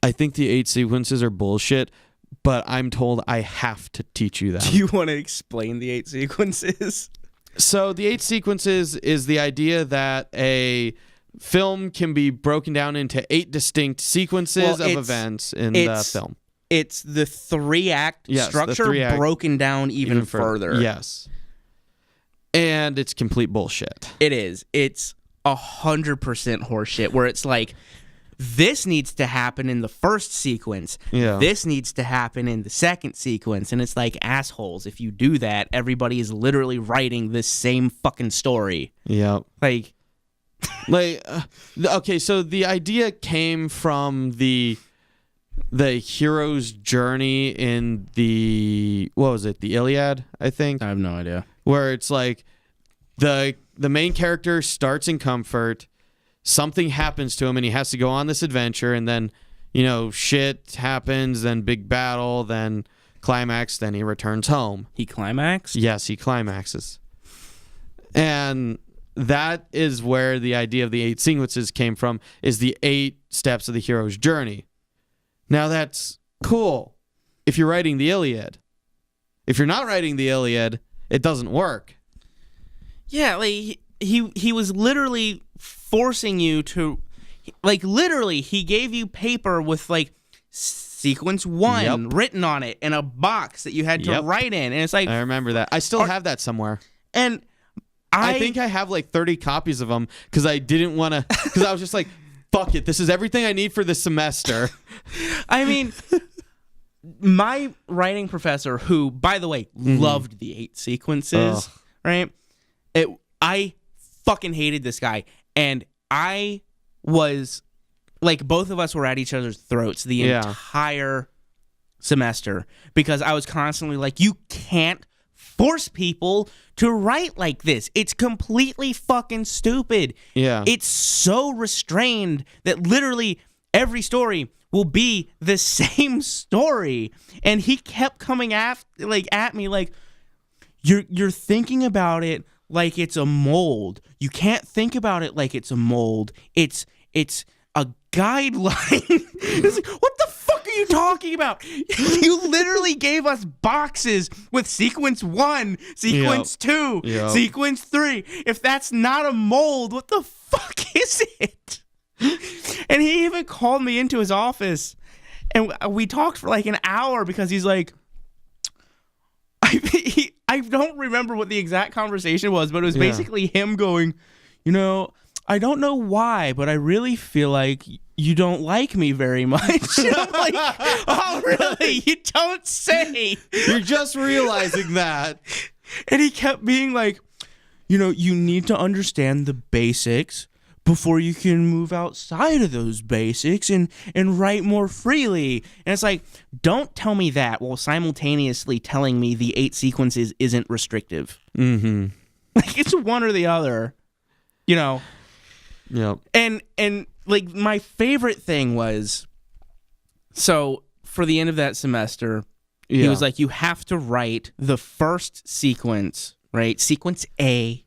I think the 8 sequences are bullshit, but I'm told I have to teach you that. Do you want to explain the 8 sequences? So the 8 sequences is the idea that a film can be broken down into 8 distinct sequences of events in the film. It's the 3-act structure broken down even further. Yes. And it's complete bullshit. It is. It's 100% horseshit, where it's like, this needs to happen in the first sequence. Yeah. This needs to happen in the second sequence. And it's like, assholes, if you do that, everybody is literally writing this same fucking story. Yeah. Like, okay, so the idea came from the hero's journey in the Iliad, I think. I have no idea. Where it's like the main character starts in comfort, something happens to him and he has to go on this adventure, and then, shit happens, then big battle, then climax, then he returns home. He climaxed? Yes, he climaxes. And that is where the idea of the 8 sequences came from, is the 8 steps of the hero's journey. Now that's cool if you're writing the Iliad. If you're not writing the Iliad, it doesn't work. Yeah, like he was literally forcing you to, like, literally he gave you paper with like sequence 1 written on it in a box that you had to write in, and it's like, I remember that. I still have that somewhere, and I think I have like 30 copies of them because I didn't want to, because I was just like, fuck it, this is everything I need for this semester. I mean, my writing professor, who, by the way, loved the 8 sequences, right? I fucking hated this guy, and I was, like, both of us were at each other's throats the entire semester, because I was constantly like, you can't force people to write like this. It's completely fucking stupid. Yeah. It's so restrained that literally every story will be the same story. And he kept coming at me like, you're thinking about it like it's a mold. You can't think about it like it's a mold. It's a guideline. It's like, what the fuck are you talking about? You literally gave us boxes with sequence 1, sequence 2, sequence 3. If that's not a mold, what the fuck is it? And he even called me into his office, and we talked for like an hour, because he's like, I don't remember what the exact conversation was, but it was basically him going, I don't know why, but I really feel like you don't like me very much. And I'm like, oh, really? You don't say. You're just realizing that. And he kept being like, you need to understand the basics before you can move outside of those basics and write more freely. And it's like, don't tell me that while simultaneously telling me the 8 sequences isn't restrictive. Mm-hmm. Like, it's one or the other, Yep. And like, my favorite thing was, so for the end of that semester, he was like, you have to write the first sequence, right? Sequence A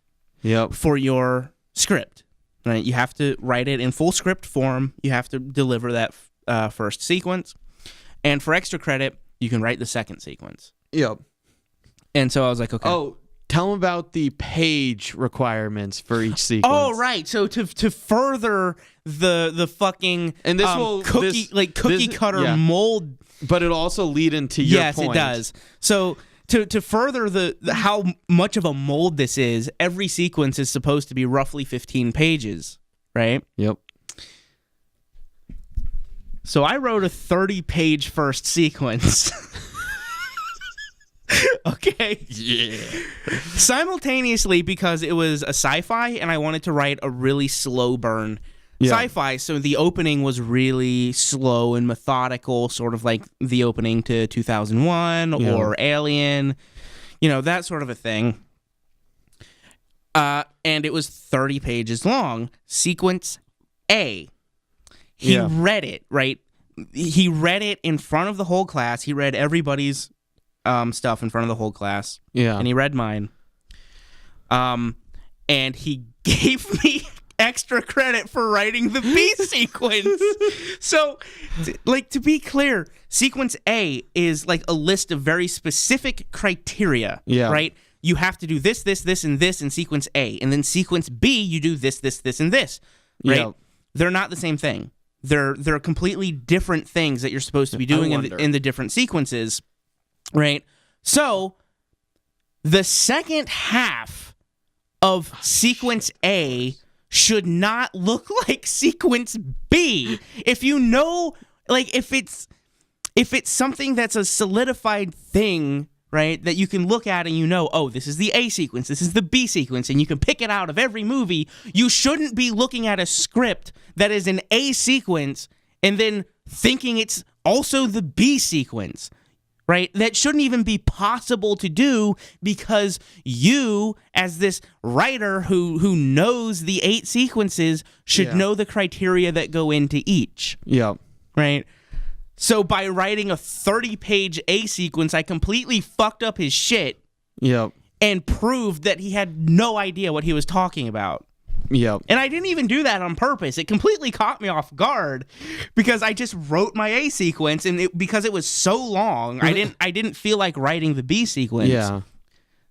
for your script, right? You have to write it in full script form. You have to deliver that first sequence. And for extra credit, you can write the second sequence. Yep. And so I was like, okay. Oh, tell them about the page requirements for each sequence. Oh, right. So to further the fucking and this cookie cutter mold, but it'll also lead into your point. Yes, it does. So to further the how much of a mold this is, every sequence is supposed to be roughly 15 pages, right? Yep. So I wrote a 30-page first sequence. Okay. Yeah. Simultaneously, because it was a sci-fi and I wanted to write a really slow burn sci-fi, so the opening was really slow and methodical, sort of like the opening to 2001 or Alien, that sort of a thing. And it was 30 pages long. Sequence A. He read it, right? he read it in front of the whole class. He read everybody's stuff in front of the whole class. Yeah. And he read mine. And he gave me extra credit for writing the B sequence. So, to be clear, sequence A is like a list of very specific criteria, right? You have to do this, this, this, and this in sequence A. And then sequence B, you do this, this, this, and this, right? Yeah. They're not the same thing. They're completely different things that you're supposed to be doing in the different sequences, right? So, the second half of sequence A should not look like sequence B. If you know, like, if it's something that's a solidified thing, right, that you can look at and you know, oh, this is the A sequence, this is the B sequence, and you can pick it out of every movie, you shouldn't be looking at a script that is an A sequence and then thinking it's also the B sequence, right? That shouldn't even be possible to do, because you, as this writer who knows the 8 sequences, should know the criteria that go into each. Yeah. Right? So by writing a 30-page A sequence, I completely fucked up his shit. Yep. And proved that he had no idea what he was talking about. Yep. And I didn't even do that on purpose. It completely caught me off guard because I just wrote my A sequence, and because it was so long, I didn't feel like writing the B sequence. Yeah.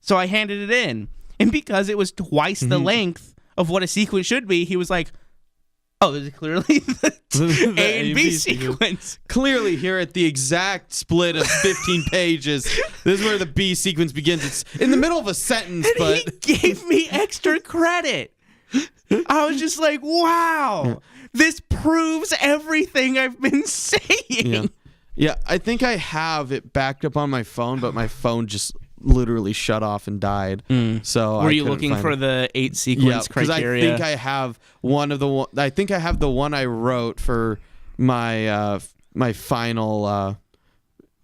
So I handed it in. And because it was twice the length of what a sequence should be, he was like, oh, this is clearly the A and B sequence. Clearly, here at the exact split of 15 pages, this is where the B sequence begins. It's in the middle of a sentence, and but he gave me extra credit. I was just like, wow, this proves everything I've been saying. Yeah, I think I have it backed up on my phone, but my phone just literally shut off and died. So were you looking for the 8 sequence criteria? I think I have I think I have the one I wrote for my my final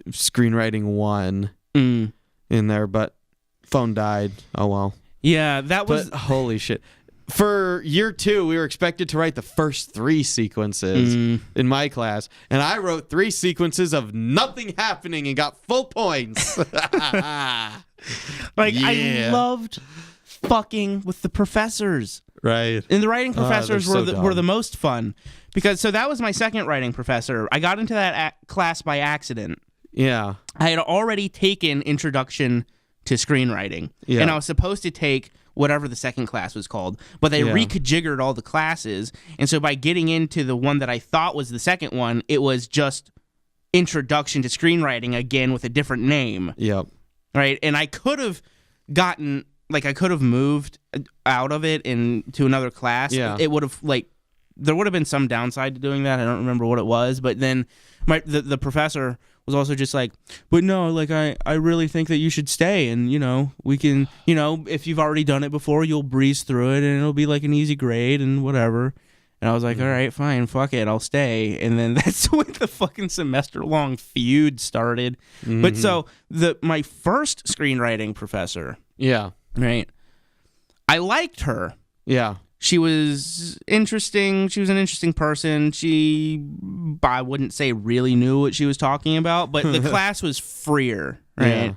screenwriting one in there, but phone died. Oh well. Yeah, that was holy shit. For year 2, we were expected to write the first 3 sequences in my class, and I wrote 3 sequences of nothing happening and got full points. I loved fucking with the professors. Right. And the writing professors were the most fun, because that was my second writing professor. I got into that class by accident. Yeah. I had already taken Introduction to Screenwriting, and I was supposed to take whatever the second class was called, but they rejiggered all the classes, and so by getting into the one that I thought was the second one, it was just Introduction to Screenwriting again with a different name. Yep. Right? And I could have moved out of it into another class. Yeah. It would have, there would have been some downside to doing that. I don't remember what it was, but then the professor was also just like, but no, I really think that you should stay, and we can, if you've already done it before, you'll breeze through it and it'll be like an easy grade and whatever. And I was like, all right, fine, fuck it, I'll stay. And then that's when the fucking semester-long feud started. But so my first screenwriting professor, right, I liked her. Yeah. She was interesting. She was an interesting person. I wouldn't say really knew what she was talking about, but the class was freer, right? Yeah.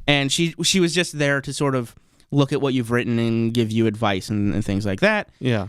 And she was just there to sort of look at what you've written and give you advice and things like that. Yeah.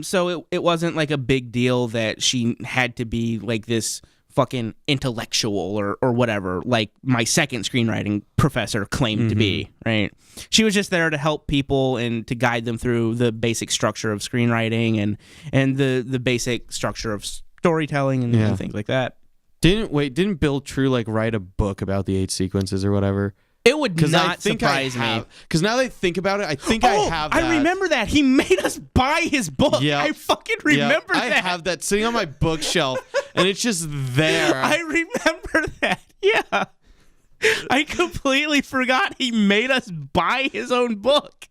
So it wasn't like a big deal that she had to be like this fucking intellectual or whatever, like my second screenwriting professor claimed to be, right? She was just there to help people and to guide them through the basic structure of screenwriting and the basic structure of storytelling and things like that. Didn't Bill True write a book about the 8 sequences or whatever? It would not surprise me. Because now that I think about it, I think I have that. I remember that. He made us buy his book. Yep. I fucking remember that. I have that sitting on my bookshelf, and it's just there. I remember that. Yeah. I completely forgot he made us buy his own book.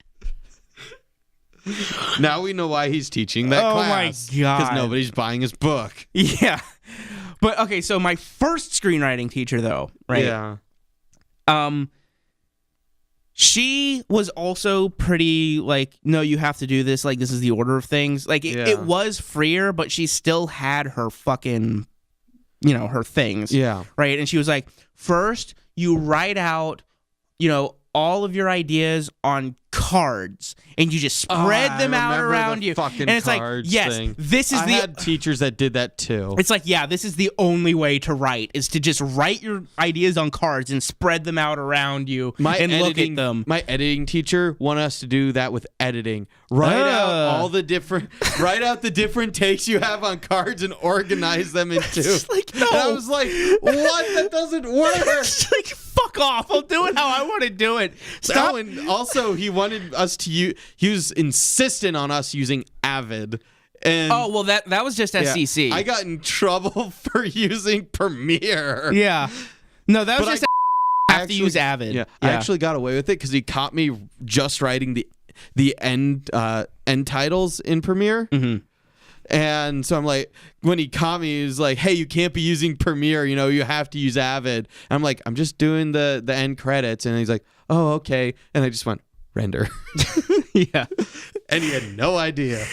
Now we know why he's teaching that class. Oh, my God. Because nobody's buying his book. Yeah. But, okay, so my first screenwriting teacher, though, right? Yeah. She was also pretty no, you have to do this. This is the order of things. It was freer, but she still had her fucking her things. Yeah. Right. And she was like, first you write out, all of your ideas on cards, and you just spread them out around you. And it's like, yes, this is I had teachers that did that too. It's like, yeah, this is the only way to write, is to just write your ideas on cards and spread them out around you look at them. My editing teacher wanted us to do that with editing. Write out the different takes you have on cards and organize them into. It's like, no. And I was like, what? That doesn't work. It's like, fuck off. I'll do it how I want to do it. Stop. Oh, and also, he wanted us to use. He was insistent on us using Avid. And that was just SCC. I got in trouble for using Premiere. Yeah. No, that was just I have to use Avid. Yeah, I actually got away with it because he caught me just writing the end titles in Premiere. Mm-hmm. And so I'm like, when he caught me, he was like, hey, you can't be using Premiere, you have to use Avid. And I'm like, I'm just doing the end credits. And he's like, oh, okay. And I just went, render. Yeah. And he had no idea.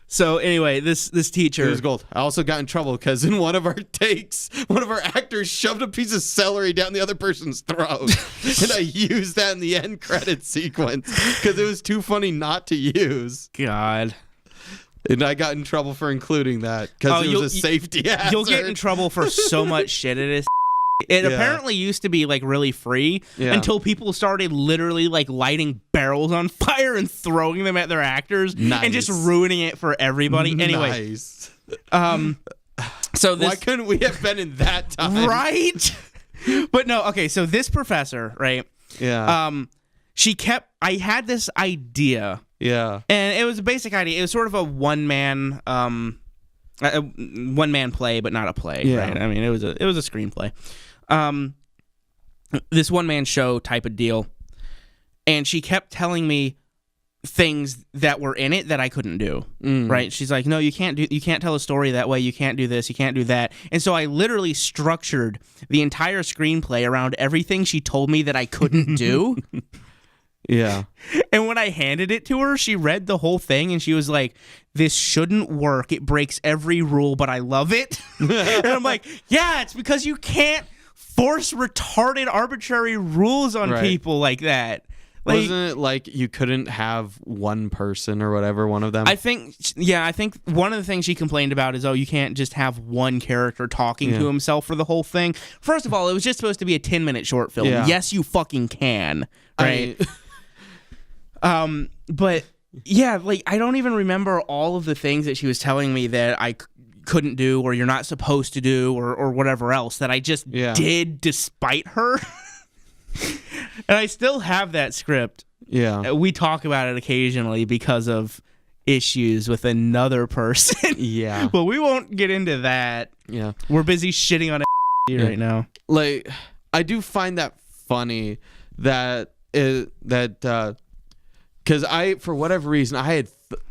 So anyway, this teacher... It was gold. I also got in trouble because in one of our takes, one of our actors shoved a piece of celery down the other person's throat. And I used that in the end credit sequence because it was too funny not to use. God. And I got in trouble for including that because it was a safety hazard. You'll get in trouble for so much shit at this. It apparently used to be like really free until people started literally like lighting barrels on fire and throwing them at their actors and just ruining it for everybody. Anyway, nice. So this, why couldn't we have been in that time? Right? But no, okay, so this professor, right? Yeah. I had this idea. Yeah. And it was a basic idea. It was sort of a one-man play, but not a play, right? I mean, it was a screenplay. This one-man show type of deal. And she kept telling me things that were in it that I couldn't do, right? She's like, no, you can't tell a story that way. You can't do this. You can't do that. And so I literally structured the entire screenplay around everything she told me that I couldn't do. Yeah. And when I handed it to her, she read the whole thing and she was like, this shouldn't work. It breaks every rule, but I love it. And I'm like, yeah, it's because you can't force retarded arbitrary rules on people like that. Like, wasn't it like you couldn't have one person or whatever, one of them? I think one of the things she complained about is, you can't just have one character talking to himself for the whole thing. First of all, it was just supposed to be a 10-minute short film. Yeah. Yes, you fucking can, right? But yeah, like I don't even remember all of the things that she was telling me that I couldn't do or you're not supposed to do or whatever else that I just did despite her. And I still have that script. Yeah. We talk about it occasionally because of issues with another person. Yeah. Well, we won't get into that. Yeah. We're busy shitting on it right now. Like, I do find that funny that because for whatever reason,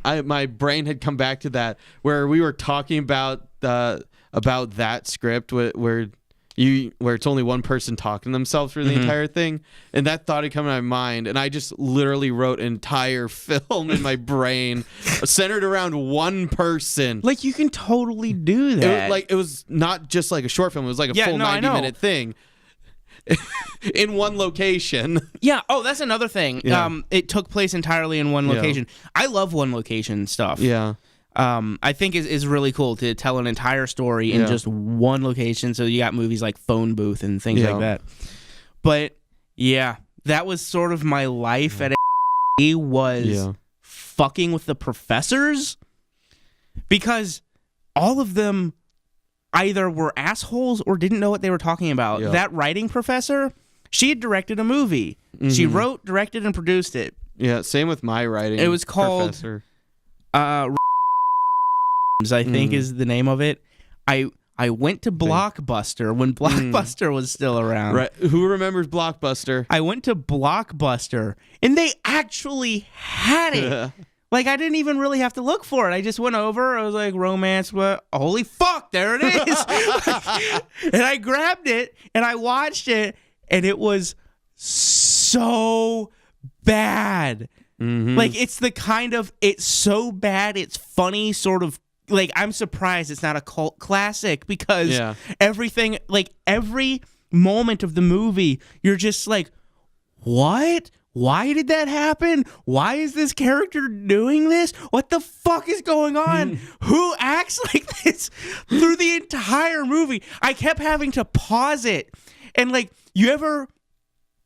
my brain had come back to that where we were talking about that script where it's only one person talking to themselves for the entire thing, and that thought had come to my mind, and I just literally wrote an entire film in my brain centered around one person. Like, you can totally do that. It was not just like a short film; it was like a full 90-minute thing. In one location. Yeah. Oh, that's another thing. Yeah. It took place entirely in one location. I love one location stuff. Yeah. I think is really cool to tell an entire story in just one location. So you got movies like Phone Booth and things like that. But yeah, that was sort of my life at was fucking with the professors, because all of them either were assholes or didn't know what they were talking about. Yeah. That writing professor, she had directed a movie. She wrote, directed, and produced it. Yeah, same with my writing. It was called professor. I think is the name of it. I went to Blockbuster when Blockbuster was still around. Right. Who remembers Blockbuster? I went to Blockbuster and they actually had it. Like, I didn't even really have to look for it. I just went over. I was like, romance, what? Holy fuck, there it is. And I grabbed it, and I watched it, and it was so bad. Like, it's the kind of, it's so bad, it's funny sort of like, I'm surprised it's not a cult classic because Yeah. everything, like, every moment of the movie, you're just like, what? Why did that happen? Why is this character doing this? What the fuck is going on? Who acts like this through the entire movie? I kept having to pause it. And, like, you ever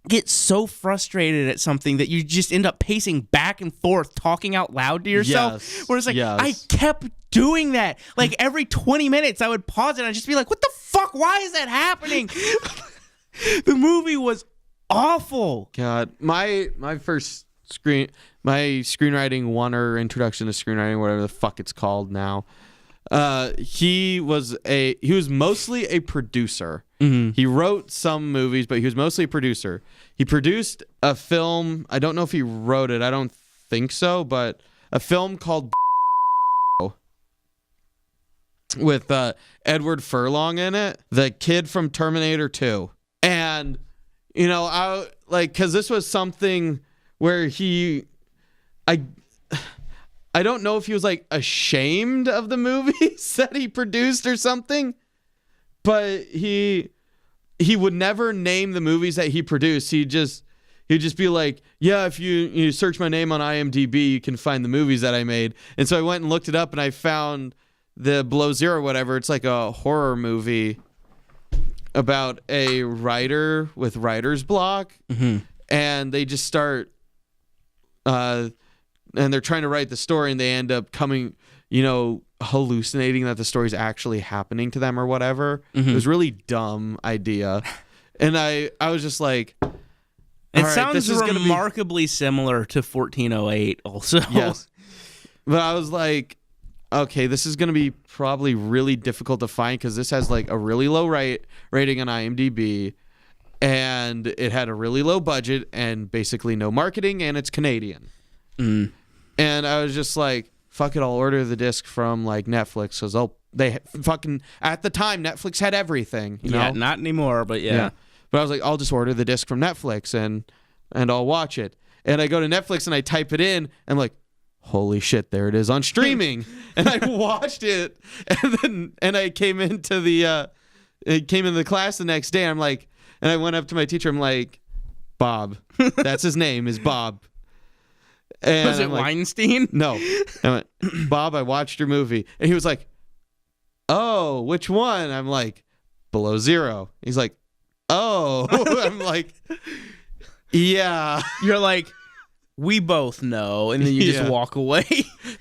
get so frustrated at something that you just end up pacing back and forth, talking out loud to yourself? Yes. Where it's like, Yes. I kept doing that. Like, every 20 minutes, I would pause it and I'd just be like, what the fuck? Why is that happening? The movie was awful. God, my screenwriting one or introduction to screenwriting, whatever the fuck it's called now. He was mostly a producer. Mm-hmm. He wrote some movies, but he was mostly a producer. He produced a film. I don't know if he wrote it. I don't think so, but a film called with Edward Furlong in it, the kid from Terminator 2. And you know, I like, because this was something where I don't know if he was like ashamed of the movies that he produced or something, but he would never name the movies that he produced. He'd just be like, yeah, if you search my name on IMDb, you can find the movies that I made. And so I went and looked it up, and I found the Below Zero, whatever. It's like a horror movie about a writer with writer's block, and they just start, and they're trying to write the story, and they end up hallucinating that the story's actually happening to them or whatever. It was a really dumb idea, and I was just like, It sounds remarkably similar to 1408 also. Yes. But I was like, okay, this is going to be probably really difficult to find because this has like a really low rating on IMDb, and it had a really low budget and basically no marketing, and it's Canadian. And I was just like, fuck it, I'll order the disc from like Netflix because they fucking, at the time, Netflix had everything. You know? Not anymore, but yeah. But I was like, I'll just order the disc from Netflix and I'll watch it. And I go to Netflix and I type it in, and I'm like, holy shit, there it is on streaming. And I watched it, and I came into the class the next day. I'm like, and I went up to my teacher. I'm like, Bob, that's his name, is Bob. And Was it like, Weinstein? No. I went, Bob, I watched your movie. And he was like, oh, which one? I'm like, Below Zero. He's like, oh. I'm like, yeah. You're like, we both know, and then you just walk away.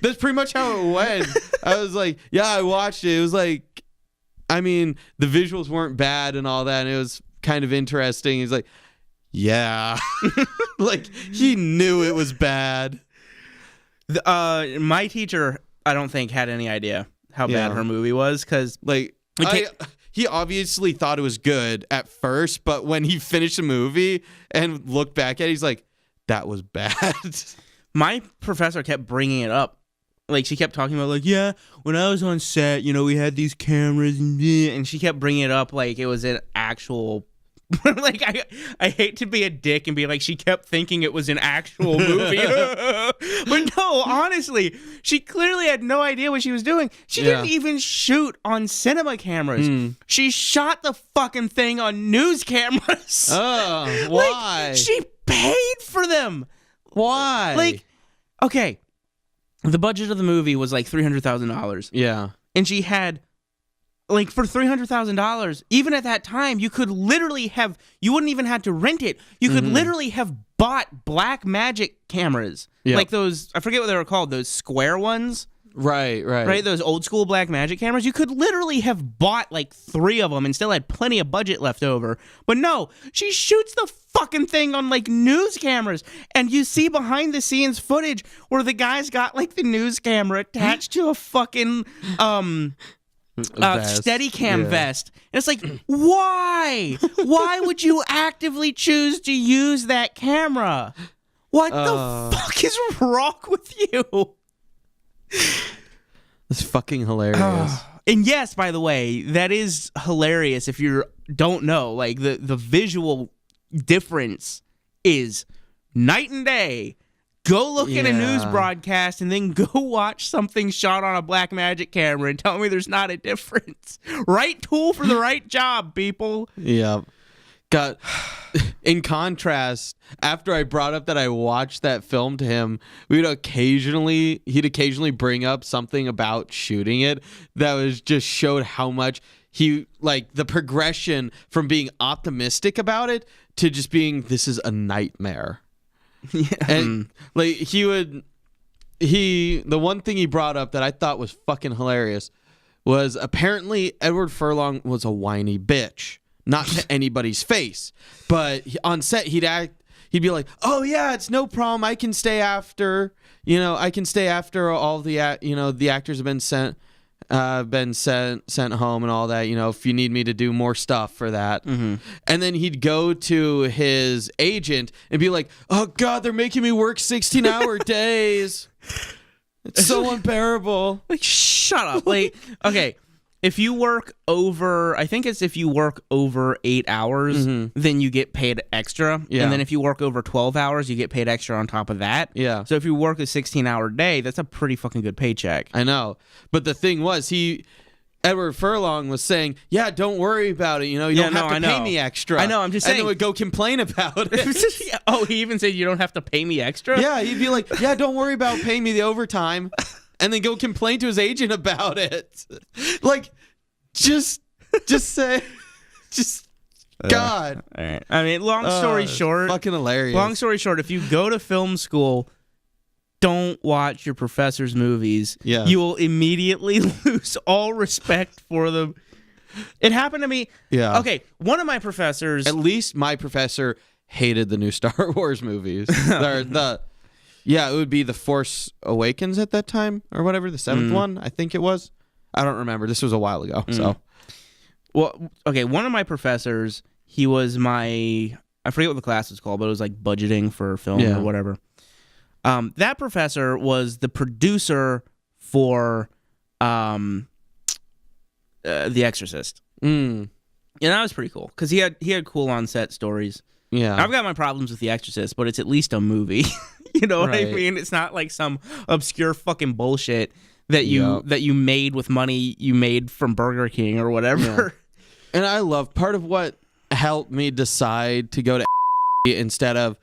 That's pretty much how it went. I was like, yeah, I watched it. It was like, I mean, the visuals weren't bad and all that, and it was kind of interesting. He's like, yeah. Like, he knew it was bad. My teacher, I don't think, had any idea how bad her movie was, because he obviously thought it was good at first, but when he finished the movie and looked back at it, he's like, that was bad. My professor kept bringing it up. Like, she kept talking about, like, yeah, when I was on set, we had these cameras, and she kept bringing it up like it was an actual... Like, I hate to be a dick and be like, she kept thinking it was an actual movie. But no, honestly, she clearly had no idea what she was doing. She didn't even shoot on cinema cameras. She shot the fucking thing on news cameras. Oh, why? Like, she paid for them. Why? Like, okay, the budget of the movie was like $300,000. Yeah. And she had, like, for $300,000, even at that time, you could literally have, you wouldn't even have to rent it. You could literally have bought black magic cameras. Yep. Like those, I forget what they were called, those square ones. Right. Those old school black magic cameras. You could literally have bought like 3 of them and still had plenty of budget left over. But no, she shoots the fucking thing on like news cameras. And you see behind the scenes footage where the guy's got like the news camera attached to a fucking steady cam vest. And it's like, why? Why would you actively choose to use that camera? What the fuck is wrong with you? That's fucking hilarious. And yes, by the way, that is hilarious if you don't know. Like, the visual difference is night and day. Go look at a news Yeah. broadcast and then go watch something shot on a Blackmagic camera and tell me there's not a difference. Right tool for the right job, people. Yeah. Got in contrast, after I brought up that I watched that film to him, he'd occasionally bring up something about shooting it that was just showed how much he like the progression from being optimistic about it to just being this is a nightmare. Yeah. And like the one thing he brought up that I thought was fucking hilarious was apparently Edward Furlong was a whiny bitch. Not to anybody's face, but on set he'd be like, "Oh yeah, it's no problem. I can stay after. I can stay after all the the actors have been sent home and all that. If you need me to do more stuff for that." Mm-hmm. And then he'd go to his agent and be like, "Oh God, they're making me work 16-hour days. It's so unbearable." Like, shut up. Like, okay. If you work over, I think it's if you work over 8 hours, then you get paid extra. Yeah. And then if you work over 12 hours, you get paid extra on top of that. Yeah. So if you work a 16-hour day, that's a pretty fucking good paycheck. I know. But the thing was, Edward Furlong was saying, "Yeah, don't worry about it. You don't have to pay me extra." I know, I'm just saying. And then would go complain about it. Oh, he even said you don't have to pay me extra? Yeah, he'd be like, "Yeah, don't worry about paying me the overtime." And then go complain to his agent about it. Like, just say, God. All right. I mean, long story short. Fucking hilarious. Long story short, if you go to film school, don't watch your professor's movies. Yeah. You will immediately lose all respect for them. It happened to me. Yeah. Okay, one of my professors. At least my professor hated the new Star Wars movies. Yeah, it would be The Force Awakens at that time or whatever, the 7th one, I think it was. I don't remember. This was a while ago, so. Well, okay, one of my professors, he was I forget what the class was called, but it was like budgeting for film or whatever. That professor was the producer for The Exorcist. And that was pretty cool because he had cool on-set stories. Yeah. I've got my problems with The Exorcist, but it's at least a movie. You know what I mean? It's not like some obscure fucking bullshit that you made with money you made from Burger King or whatever. Yeah. And I love part of what helped me decide to go to instead of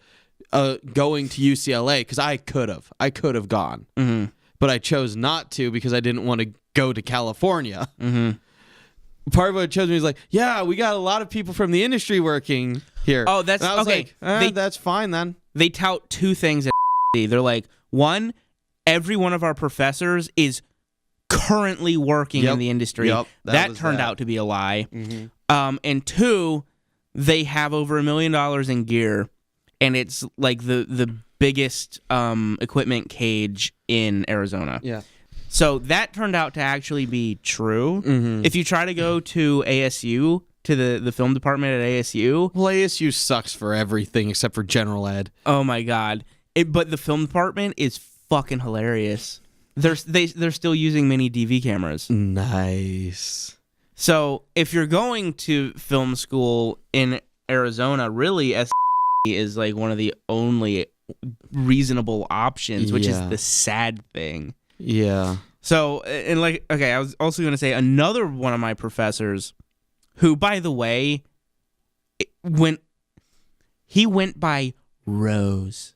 going to UCLA because I could have gone, but I chose not to because I didn't want to go to California. Part of what chose me was like, yeah, we got a lot of people from the industry working here. Oh, that's and I was okay. like, that's fine then. They tout two things at They're like, one, every one of our professors is currently working in the industry. That turned out to be a lie. And two, they have over $1 million in gear, and it's like the biggest equipment cage in Arizona. Yeah. So that turned out to actually be true. If you try to go to ASU, to the film department at ASU. Well, ASU sucks for everything except for general ed. Oh my God. But the film department is fucking hilarious. They're still using mini DV cameras. Nice. So if you're going to film school in Arizona, really SC is like one of the only reasonable options, which is the sad thing. Yeah. So, and like, okay, I was also going to say another one of my professors, who, by the way, went by Rose.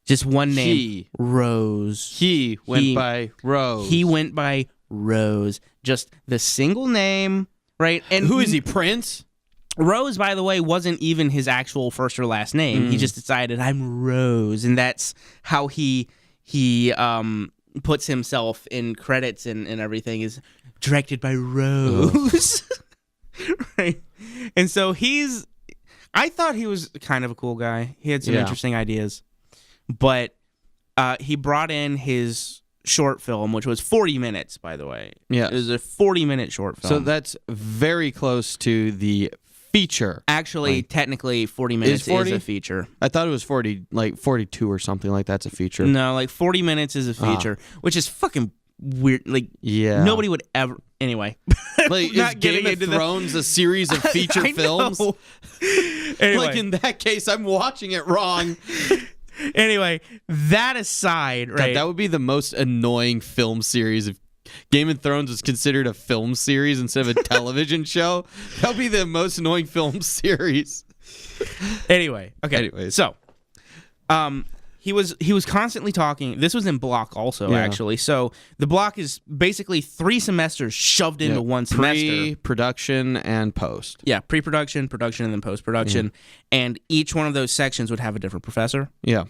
Just one name. Rose. He went by Rose. He went by Rose. Just the single name, right? And who is he, Prince? Rose, by the way, wasn't even his actual first or last name. He just decided, I'm Rose. And that's how he puts himself in credits and everything, is directed by Rose. Right. And so I thought he was kind of a cool guy. He had some interesting ideas. But he brought in his short film, which was 40 minutes, by the way. Yeah. It was a 40-minute short film. So that's very close to the feature. Actually, technically, 40 minutes is a feature. I thought it was 40, like 42 or something like that's a feature. No, like 40 minutes is a feature, which is fucking weird. Like, nobody would ever... Anyway. Like, is Game of Thrones a series of feature films? Anyway. Like, in that case, I'm watching it wrong. Anyway, that aside, right? God, that would be the most annoying film series if Game of Thrones was considered a film series instead of a television show. That would be the most annoying film series. Anyway, okay. Anyways. So, he was constantly talking. This was in block also, actually. So the block is basically 3 semesters shoved into one semester. Pre-production and post. Yeah, pre-production, production, and then post-production. And each one of those sections would have a different professor. Yeah.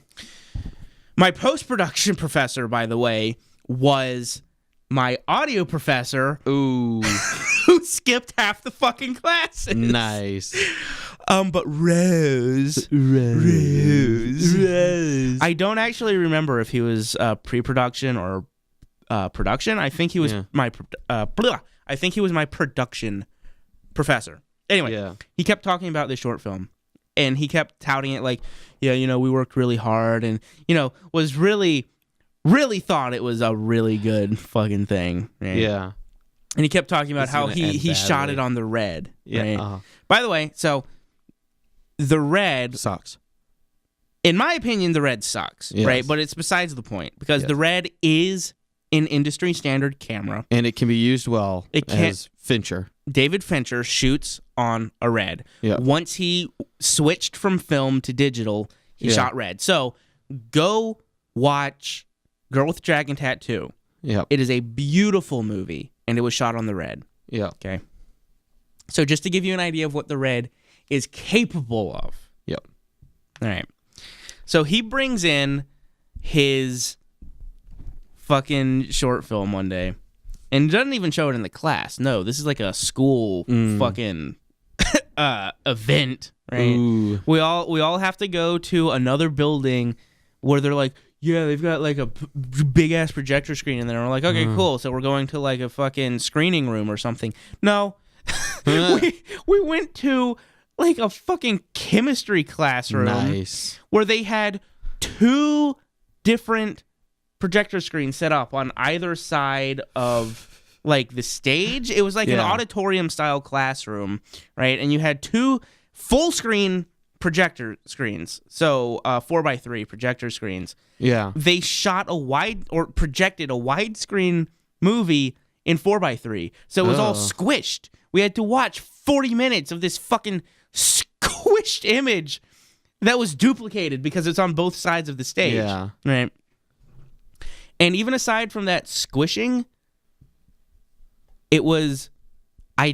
My post-production professor, by the way, was my audio professor. Ooh. Who skipped half the fucking classes. Nice. But Rose. I don't actually remember if he was pre-production or production. I think he was my production professor. Anyway, he kept talking about this short film, and he kept touting it like, we worked really hard, and was really thought it was a really good fucking thing. Right? Yeah. And he kept talking about how he shot it on the red. Yeah. Right? By the way, so the red sucks. In my opinion, the red sucks, right? But it's besides the point, because the red is an industry standard camera. And it can be used well as Fincher. David Fincher shoots on a red. Yeah. Once he switched from film to digital, he shot red. So go watch Girl with Dragon Tattoo. Yeah. It is a beautiful movie, and it was shot on the red. Yeah. Okay. So just to give you an idea of what the red is capable of. Yep. All right. So he brings in his fucking short film one day, and doesn't even show it in the class. No, this is like a school fucking event, right? Ooh. We all have to go to another building where they're like, they've got like a big ass projector screen in there. And we're like, okay, cool. So we're going to like a fucking screening room or something. No, we went to like a fucking chemistry classroom where they had 2 different projector screens set up on either side of like the stage. It was like an auditorium style classroom, right? And you had 2 full screen projector screens. So 4x3 projector screens. Yeah. They shot projected a widescreen movie in 4x3. So it was all squished. We had to watch 40 minutes of this fucking squished image that was duplicated because it's on both sides of the stage. Yeah. Right. And even aside from that squishing, it was, I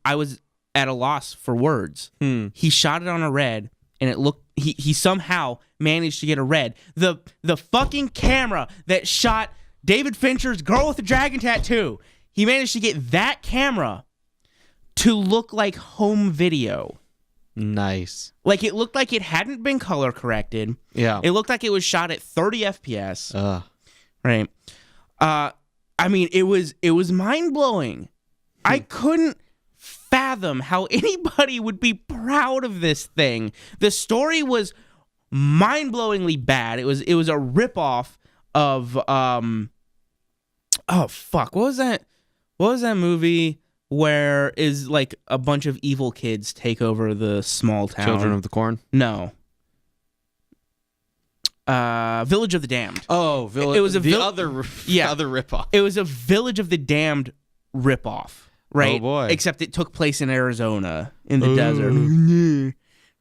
was at a loss for words. He shot it on a red, and it looked, he somehow managed to get a red. The fucking camera that shot David Fincher's Girl with the Dragon Tattoo, he managed to get that camera to look like home video. Nice. Like, it looked like it hadn't been color corrected. Yeah. It looked like it was shot at 30 FPS. Right. I mean, it was mind-blowing. I couldn't fathom how anybody would be proud of this thing. The story was mind-blowingly bad. It was a ripoff of oh fuck, what was that movie where is like a bunch of evil kids take over the small town? Children of the Corn? No. Village of the Damned. Oh, it was other ripoff. It was a Village of the Damned ripoff, right? Oh boy! Except it took place in Arizona in the desert,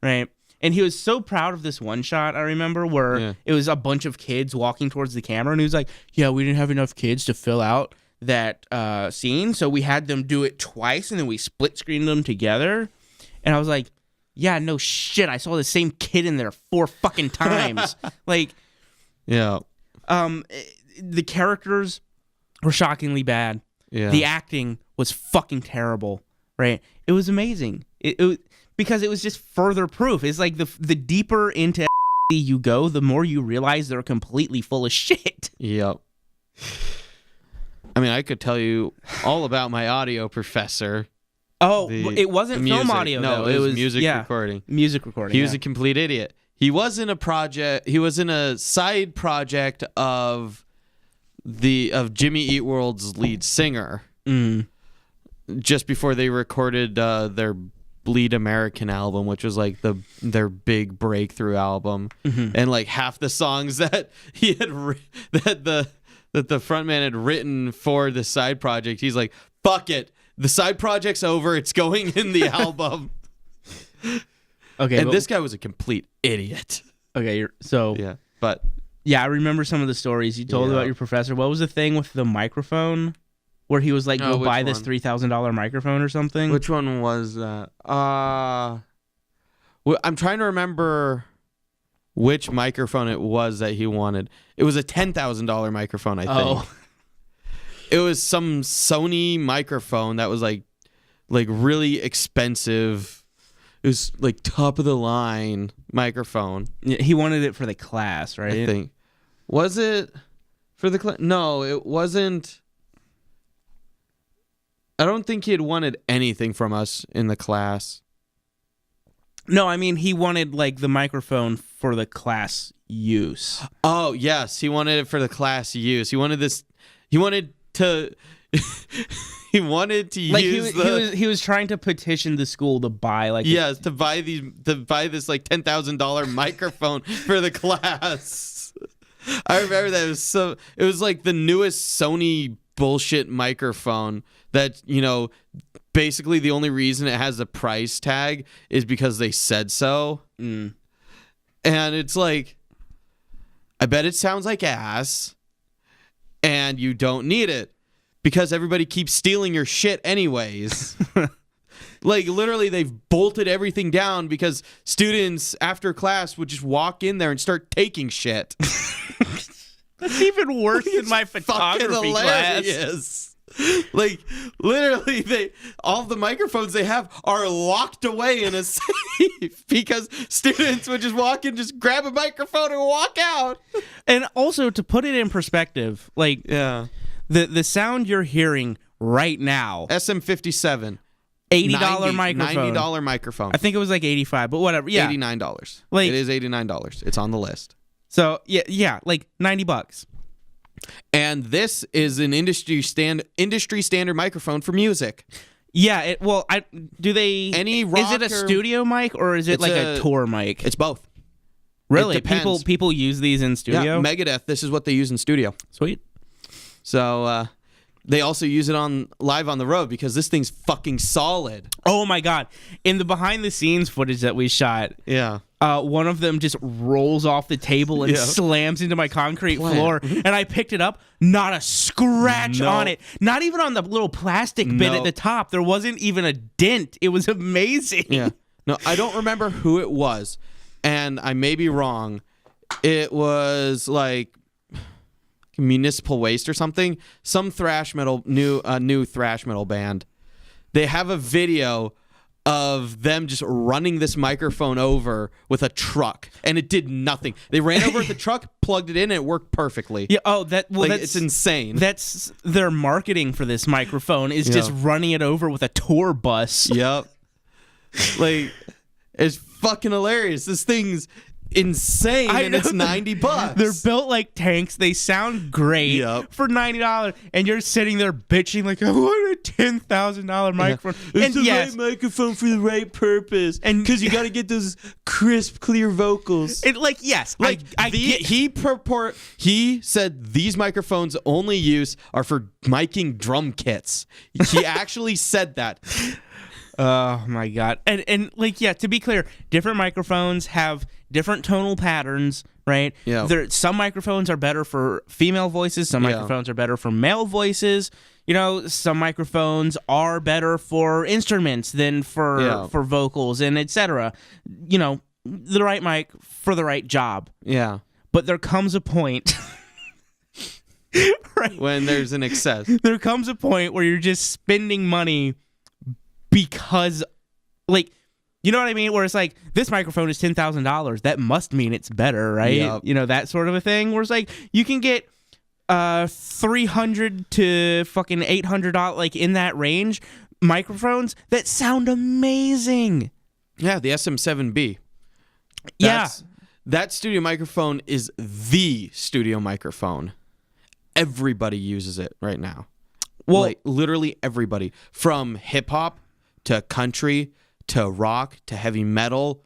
right? And he was so proud of this one shot. I remember where it was a bunch of kids walking towards the camera, and he was like, "Yeah, we didn't have enough kids to fill out that scene, so we had them do it twice, and then we split screened them together." And I was like, yeah, no shit. I saw the same kid in there 4 fucking times. Like, yeah. The characters were shockingly bad. Yeah. The acting was fucking terrible. Right? It was amazing. It because it was just further proof. It's like the deeper into you go, the more you realize they're completely full of shit. Yep. I mean, I could tell you all about my audio professor. Oh, it wasn't film audio, no, though. it was music recording. Music recording. He was a complete idiot. He was in a side project of Jimmy Eat World's lead singer. Just before they recorded their Bleed American album, which was like their big breakthrough album, and like half the songs that he had that the frontman had written for the side project, he's like, fuck it, the side project's over, it's going in the album. Okay, and this guy was a complete idiot. Okay, yeah, I remember some of the stories you told about your professor. What was the thing with the microphone where he was like, go buy this $3,000 microphone or something? Which one was that? I'm trying to remember which microphone it was that he wanted. It was a $10,000 microphone, I think. Oh. It was some Sony microphone that was like really expensive. It was like top of the line microphone. Yeah, he wanted it for the class, right? I think. Was it for the class? No, it wasn't. I don't think he had wanted anything from us in the class. No, I mean, he wanted like the microphone for the class use. Oh, yes. He wanted it for the class use. He wanted this. He wanted to. He wanted to like use he was trying to petition the school to buy like to buy this like $10,000 microphone for the class. I remember that it was like the newest Sony bullshit microphone that, you know, basically the only reason it has a price tag is because they said so. And it's like, I bet it sounds like ass and you don't need it because everybody keeps stealing your shit anyways. Like, literally, they've bolted everything down because students after class would just walk in there and start taking shit. That's even worse than my photography class. Like, literally, all the microphones they have are locked away in a safe because students would just walk in, just grab a microphone and walk out. And also, to put it in perspective, like, the sound you're hearing right now, SM57. $80 microphone. $90 microphone. I think it was like $85, but whatever. Yeah, $89. Like, it is $89. It's on the list. So yeah, like $90. And this is an industry standard microphone for music. Yeah. Is it a studio mic or is it like a tour mic? It's both. Really? People use these in studio? Yeah, Megadeth. This is what they use in studio. Sweet. So. They also use it live on the road because this thing's fucking solid. Oh my god! In the behind the scenes footage that we shot, one of them just rolls off the table and slams into my concrete floor, and I picked it up. Not a scratch on it. Not even on the little plastic bit at the top. There wasn't even a dent. It was amazing. Yeah. No, I don't remember who it was, and I may be wrong. It was like Municipal Waste or something, some thrash metal, new thrash metal band. They have a video of them just running this microphone over with a truck, and it did nothing. They ran over with the truck, plugged it in, and it worked perfectly. Yeah. Oh, it's insane. That's their marketing for this microphone is just running it over with a tour bus. Yep. Like, it's fucking hilarious. This thing's insane, and it's $90. They're built like tanks. They sound great for $90, and you're sitting there bitching like, I want a $10,000 microphone. It's the right microphone for the right purpose, and because you got to get those crisp, clear vocals. He said these microphones' only use are for miking drum kits. He actually said that. Oh my god. And like, yeah, to be clear, different microphones have different tonal patterns, right? Yeah. Some microphones are better for female voices, some microphones are better for male voices. You know, some microphones are better for instruments than for vocals and etc. You know, the right mic for the right job. Yeah. But there comes a point right, when there's an excess. There comes a point where you're just spending money because, like, you know what I mean? Where it's like, this microphone is $10,000. That must mean it's better, right? Yep. You know, that sort of a thing. Where it's like, you can get $300 to fucking $800, like in that range, microphones that sound amazing. Yeah, the SM7B. That studio microphone is the studio microphone. Everybody uses it right now. Well, like, literally everybody, from hip hop to country to rock to heavy metal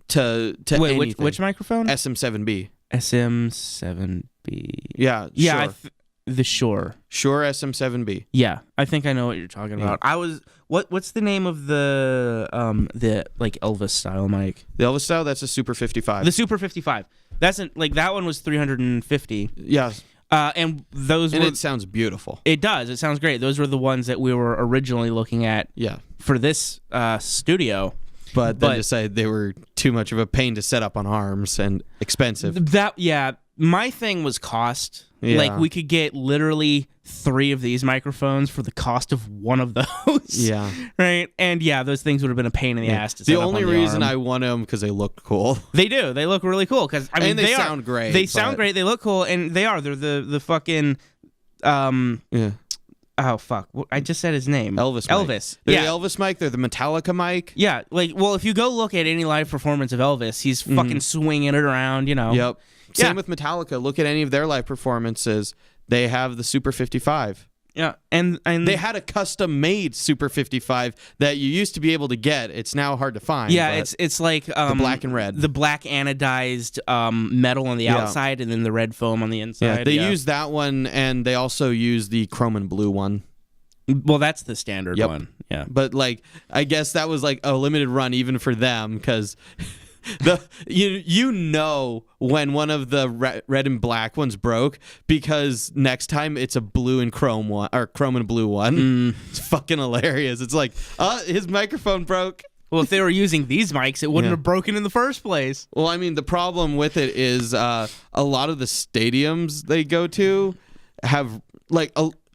to Wait, anything. which microphone? SM7B. SM7B. Yeah, Yeah, Shure. the Shure. Shure SM7B. Yeah, I think I know what you're talking about. I was what's the name of the like Elvis style mic? The Elvis style, that's a Super 55. The Super 55. That's like that one was 350. Yeah. And those And were, it sounds beautiful. It does. It sounds great. Those were the ones that we were originally looking at Yeah. for this studio. But then decided they were too much of a pain to set up on arms and expensive. My thing was cost. Yeah. Like we could get literally 3 of these microphones for the cost of one of those. Yeah. Right? And those things would have been a pain in the ass to set The up only on the reason arm. I want them because they look cool. They do. They look really cool because And they sound great. They sound great. They look cool, and they are. They're the fucking Yeah. Oh fuck! I just said his name. Elvis. Mic. Elvis. They're Yeah. the Elvis mic. They're the Metallica mic. Yeah. Well, if you go look at any live performance of Elvis, he's fucking swinging it around. You know. Yep. Yeah. Same with Metallica. Look at any of their live performances. They have the Super 55. Yeah. And They had a custom-made Super 55 that you used to be able to get. It's now hard to find. yeah, but it's like the black and red. the black anodized metal on the outside, and then the red foam on the inside. yeah, they use that one, and they also use the chrome and blue one. Well, that's the standard Yep. one. Yeah. But like, I guess that was like a limited run even for them because you know when one of the red and black ones broke because next time it's a blue and chrome one or chrome and blue one. It's fucking hilarious. It's like, his microphone broke. Well, if they were using these mics, it wouldn't have broken in the first place. Well, I mean, the problem with it is a lot of the stadiums they go to have like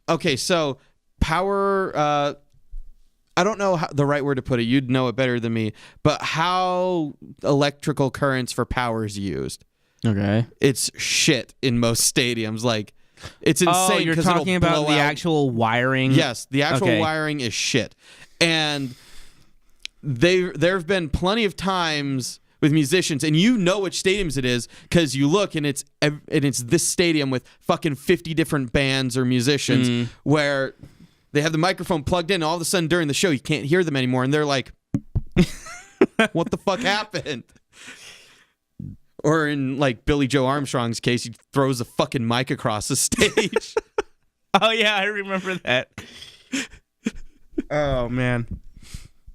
okay, so power. I don't know the right word to put it. You'd know it better than me. But how electrical currents for power is used. Okay. It's shit in most stadiums. Like, it's insane. Oh, you're talking about the actual wiring? Yes, the actual wiring is shit. And there have been plenty of times with musicians, and you know which stadiums it is because you look and it's this stadium with fucking 50 different bands or musicians where they have the microphone plugged in, and all of a sudden during the show you can't hear them anymore, and they're like, what the fuck happened? Or in like Billy Joe Armstrong's case, he throws a fucking mic across the stage. Oh yeah, I remember that. Oh man.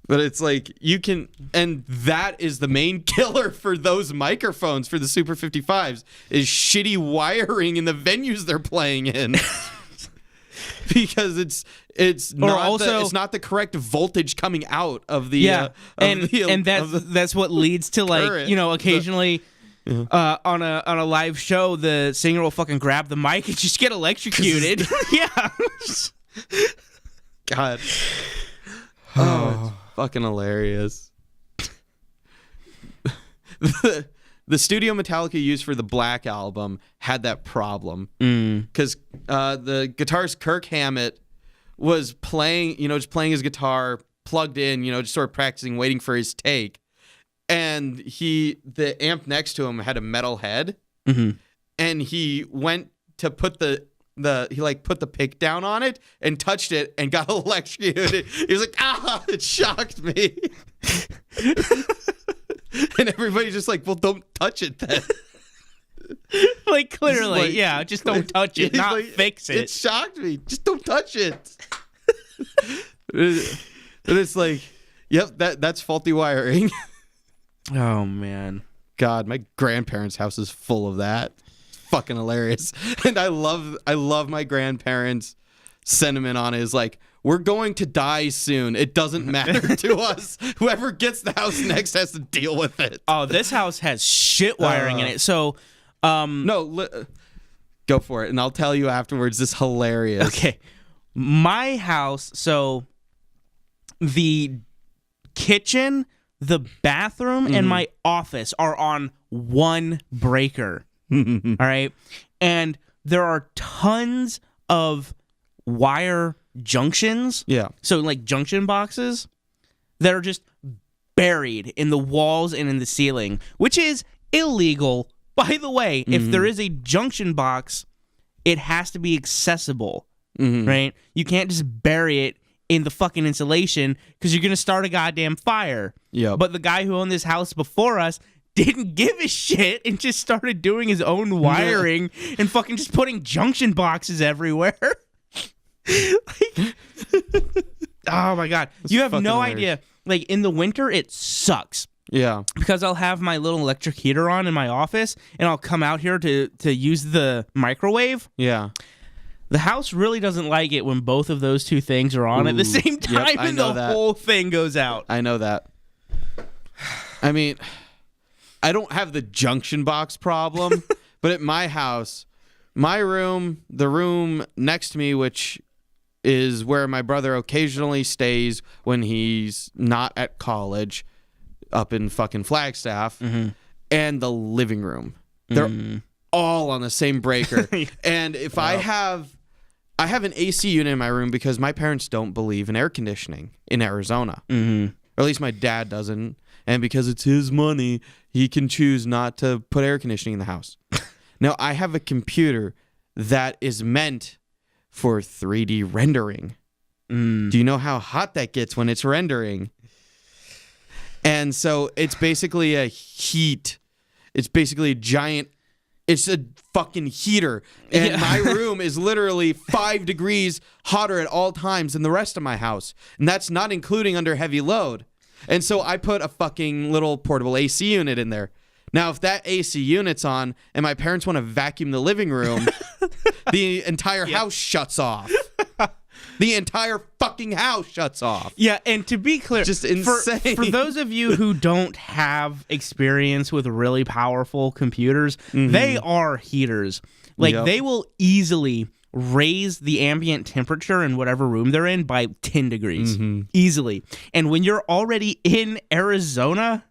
But it's like you can, and that is the main killer for those microphones for the Super 55s is shitty wiring in the venues they're playing in. Because it's not the correct voltage coming out of the that's what leads to like current. Occasionally on a live show the singer will fucking grab the mic and just get electrocuted. Yeah. God. Oh, it's fucking hilarious. The studio Metallica used for the Black album had that problem because the guitarist Kirk Hammett was playing, just playing his guitar plugged in, just sort of practicing, waiting for his take, and the amp next to him had a metal head, and he went to put the pick down on it and touched it and got electrocuted. He was like, it shocked me. And everybody's just like, well, don't touch it then. Like, clearly, just don't touch it, not fix it. It shocked me. Just don't touch it. And it's like, yep, that's faulty wiring. Oh, man. God, my grandparents' house is full of that. It's fucking hilarious. And I love my grandparents' sentiment on it is like, we're going to die soon. It doesn't matter to us. Whoever gets the house next has to deal with it. Oh, this house has shit wiring in it. So, go for it, and I'll tell you afterwards. This is hilarious. Okay. My house, so the kitchen, the bathroom, and my office are on one breaker. All right? And there are tons of wire junctions. Yeah. So like junction boxes that are just buried in the walls and in the ceiling, which is illegal. By the way, if there is a junction box, it has to be accessible, right? You can't just bury it in the fucking insulation because you're going to start a goddamn fire. Yep. But the guy who owned this house before us didn't give a shit and just started doing his own wiring and fucking just putting junction boxes everywhere. Like, oh my God. You have no idea. Like, in the winter, it sucks. Yeah. Because I'll have my little electric heater on in my office, and I'll come out here to use the microwave. Yeah. The house really doesn't like it when both of those two things are on at the same time, and the whole thing goes out. I know that. I mean, I don't have the junction box problem, but at my house, my room, the room next to me, which is where my brother occasionally stays when he's not at college, up in fucking Flagstaff, and the living room. They're all on the same breaker. And if I have an AC unit in my room because my parents don't believe in air conditioning in Arizona. Or at least my dad doesn't. And because it's his money, he can choose not to put air conditioning in the house. Now, I have a computer that is meant for 3D rendering. Do you know how hot that gets when it's rendering? And so it's basically a heat. It's basically a giant. It's a fucking heater. And my room is literally 5 degrees hotter at all times than the rest of my house. And that's not including under heavy load. And so I put a fucking little portable AC unit in there. Now, if that AC unit's on and my parents want to vacuum the living room, the entire house shuts off. The entire fucking house shuts off. Yeah, and to be clear, just insane. For those of you who don't have experience with really powerful computers, they are heaters. Like, they will easily raise the ambient temperature in whatever room they're in by 10 degrees. Easily. And when you're already in Arizona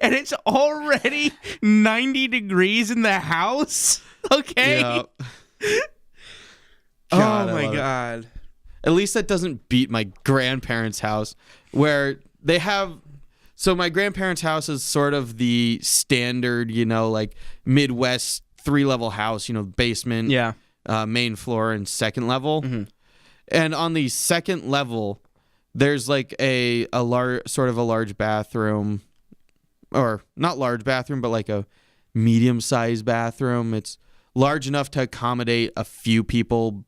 and it's already 90 degrees in the house, okay? Yeah. God, oh my God. At least that doesn't beat my grandparents' house where they have. So my grandparents' house is sort of the standard, like Midwest 3-level house, basement, main floor, and second level. And on the second level, there's like a large bathroom, or not large bathroom, but like a medium-sized bathroom. It's large enough to accommodate a few people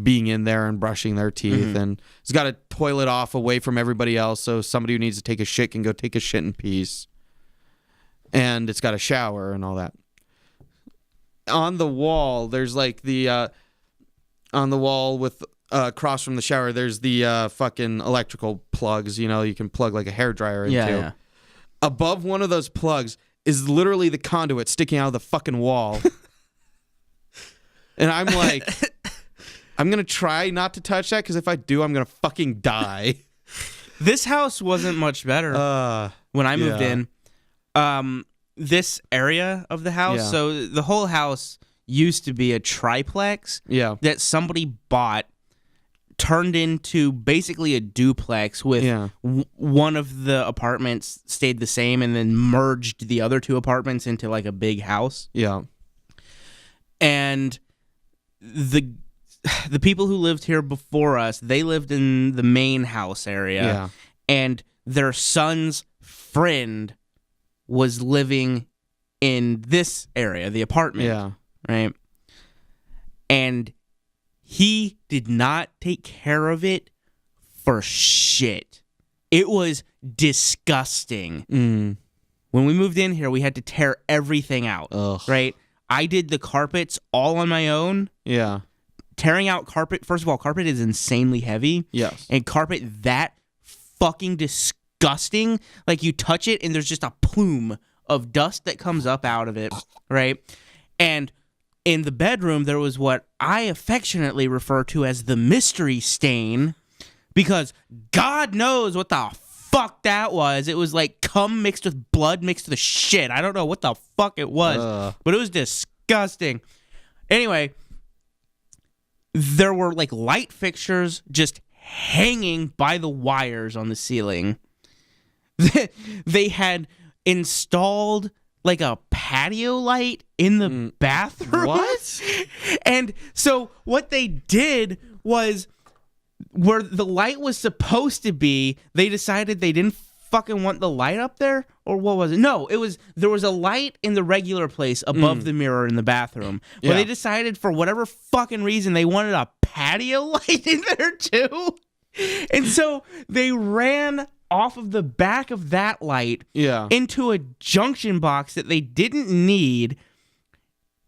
being in there and brushing their teeth, and it's got a toilet off away from everybody else, so somebody who needs to take a shit can go take a shit in peace. And it's got a shower and all that. On the wall, there's like the on the wall with across from the shower, there's the fucking electrical plugs. You can plug like a hairdryer into. Yeah. Above one of those plugs is literally the conduit sticking out of the fucking wall. And I'm like, I'm going to try not to touch that because if I do, I'm going to fucking die. This house wasn't much better when I moved in. This area of the house, so the whole house used to be a triplex that somebody bought, turned into basically a duplex with one of the apartments stayed the same and then merged the other two apartments into like a big house. Yeah. And the people who lived here before us, they lived in the main house area. Yeah. And their son's friend was living in this area, the apartment. Yeah. Right? And he did not take care of it for shit. It was disgusting. When we moved in here, we had to tear everything out. Right? I did the carpets all on my own. Yeah. Tearing out carpet, first of all, carpet is insanely heavy. Yes. And carpet that fucking disgusting. Like, you touch it and there's just a plume of dust that comes up out of it, right? And in the bedroom, there was what I affectionately refer to as the mystery stain, because God knows what the fuck that was. It was like cum mixed with blood mixed with shit. I don't know what the fuck it was, but it was disgusting. Anyway, there were like light fixtures just hanging by the wires on the ceiling. They had installed like a patio light in the bathroom. What? And so what they did was where the light was supposed to be, they decided they didn't fucking want the light up there, or what was it? No, there was a light in the regular place above the mirror in the bathroom, but they decided for whatever fucking reason they wanted a patio light in there too, and so they ran off of the back of that light into a junction box that they didn't need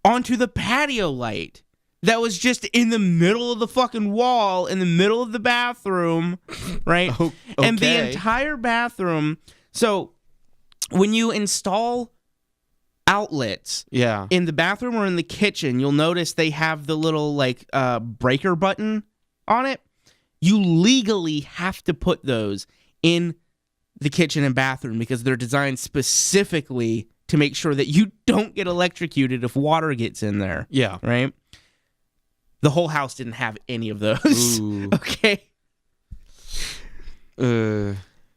onto the patio light that was just in the middle of the fucking wall, in the middle of the bathroom, right? Okay. And the entire bathroom. So when you install outlets in the bathroom or in the kitchen, you'll notice they have the little like breaker button on it. You legally have to put those in the kitchen and bathroom because they're designed specifically to make sure that you don't get electrocuted if water gets in there. Yeah. Right? The whole house didn't have any of those. Ooh. Okay.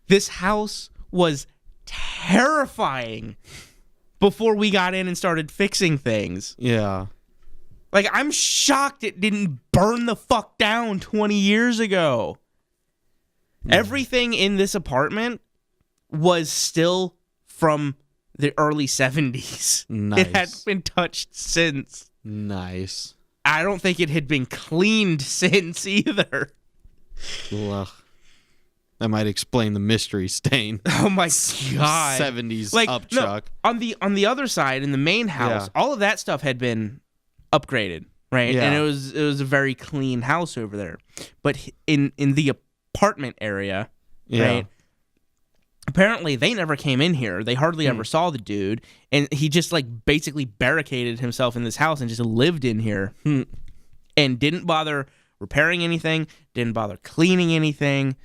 This house was terrifying before we got in and started fixing things. Yeah. Like, I'm shocked it didn't burn the fuck down 20 years ago. Everything in this apartment was still from the early 70s. Nice. It hadn't been touched since. Nice. I don't think it had been cleaned since either. Ugh. That might explain the mystery stain. Oh my god. 70s like, upchuck. No, on the other side, in the main house, all of that stuff had been upgraded, right? Yeah. And it was a very clean house over there. But in the apartment area, right? Apparently, they never came in here. They hardly ever saw the dude. And he just, like, basically barricaded himself in this house and just lived in here. And didn't bother repairing anything. Didn't bother cleaning anything.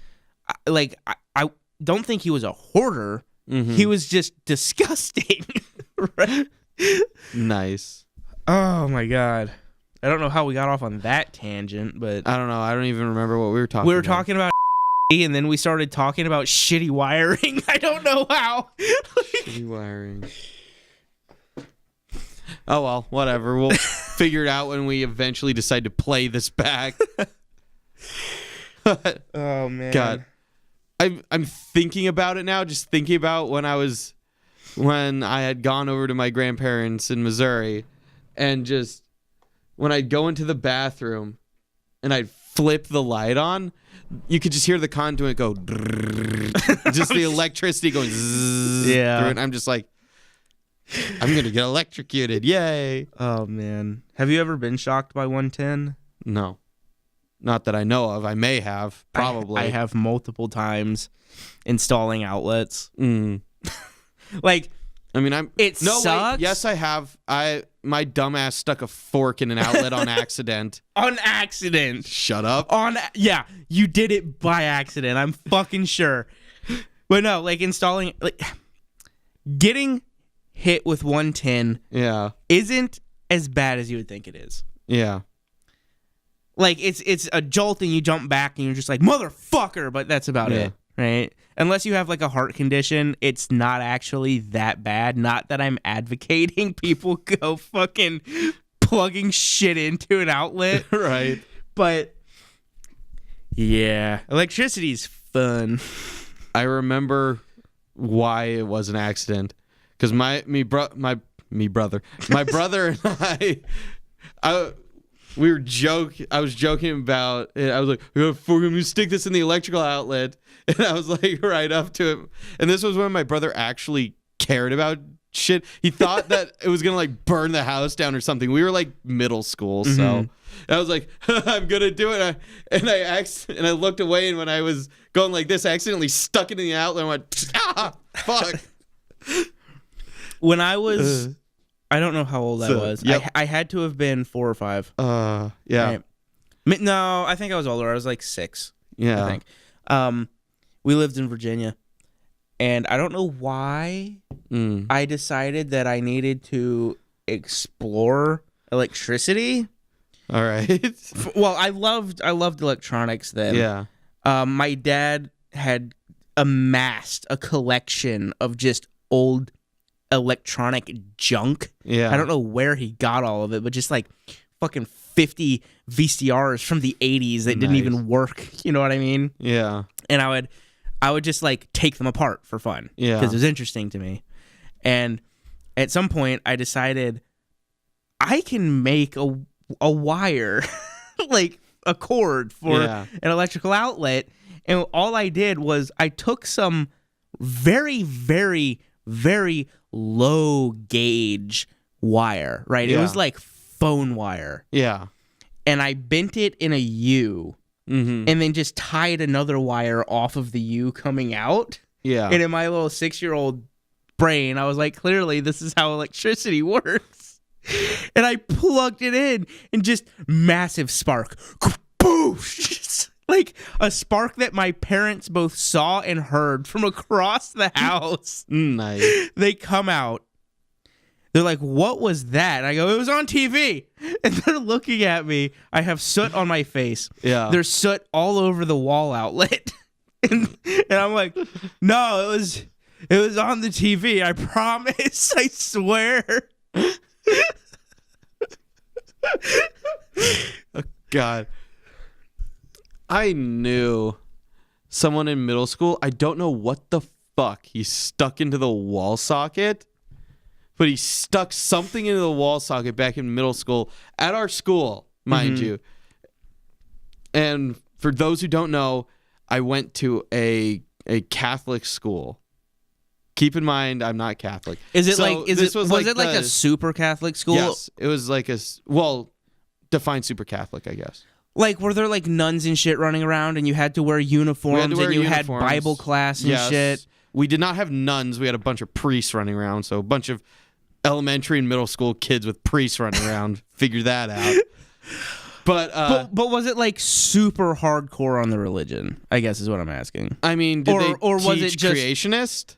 I don't think he was a hoarder. He was just disgusting. Right? Nice. Oh, my God. I don't know how we got off on that tangent, but... I don't know. I don't even remember what we were talking about. We were talking about... and then we started talking about shitty wiring. I don't know how. Shitty wiring. Oh, well, whatever. We'll figure it out when we eventually decide to play this back. Oh, man. God. I'm thinking about it now, just thinking about when I had gone over to my grandparents in Missouri, and just when I'd go into the bathroom and I'd flip the light on, you could just hear the conduit go, just the electricity going through it. And I'm just like, I'm going to get electrocuted. Yay. Oh, man. Have you ever been shocked by 110? No. Not that I know of. I may have. Probably. I have multiple times installing outlets. Like, I mean, It sucks. Wait, yes, I have. My dumbass stuck a fork in an outlet on accident. On accident. Shut up. Yeah, you did it by accident. I'm fucking sure. But no, like installing, like getting hit with 110 isn't as bad as you would think it is. Yeah. Like it's a jolt and you jump back and you're just like, motherfucker, but that's about it, right? Unless you have like a heart condition, it's not actually that bad. Not that I'm advocating people go fucking plugging shit into an outlet. Right. But yeah, electricity's fun. I remember why it was an accident. Because my brother and I was joking about it. I was like, we're going to stick this in the electrical outlet. And I was like right up to it. And this was when my brother actually cared about shit. He thought that it was going to like burn the house down or something. We were like middle school. So I was like, I'm going to do it. And I looked away. And when I was going like this, I accidentally stuck it in the outlet and went, fuck. When I was... I don't know how old I was. Yep. I had to have been 4 or 5. Yeah. Right? No, I think I was older. I was like 6. Yeah. I think. We lived in Virginia, and I don't know why I decided that I needed to explore electricity. All right. Well, I loved electronics then. Yeah. My dad had amassed a collection of just old electronic junk. Yeah. I don't know where he got all of it, but just like fucking 50 VCRs from the 80s that didn't even work. You know what I mean? Yeah. And I would just like take them apart for fun. Yeah. Because it was interesting to me. And at some point I decided I can make a wire, like a cord for an electrical outlet. And all I did was I took some very, very, very low gauge wire, right? Yeah. It was like phone wire. Yeah. And I bent it in a U and then just tied another wire off of the U coming out. Yeah. And in my little 6-year-old brain, I was like, clearly this is how electricity works. And I plugged it in and just massive spark. Boosh! Like a spark that my parents both saw and heard from across the house. Nice. They come out. They're like, what was that? And I go, it was on TV. And they're looking at me. I have soot on my face. Yeah. There's soot all over the wall outlet. and I'm like, no, it was on the TV. I promise. I swear. Oh, God. I knew someone in middle school. I don't know what the fuck he stuck into the wall socket, but he stuck something into the wall socket back in middle school at our school, mind you. And for those who don't know, I went to a Catholic school. Keep in mind, I'm not Catholic. Is it So like this was it like a super Catholic school? Yes, it was like define super Catholic, I guess. Like, were there like nuns and shit running around, and you had to wear uniforms, and you had Bible class and shit? We did not have nuns. We had a bunch of priests running around. So a bunch of elementary and middle school kids with priests running around. Figure that out. But was it like super hardcore on the religion? I guess is what I'm asking. I mean, was it just creationist?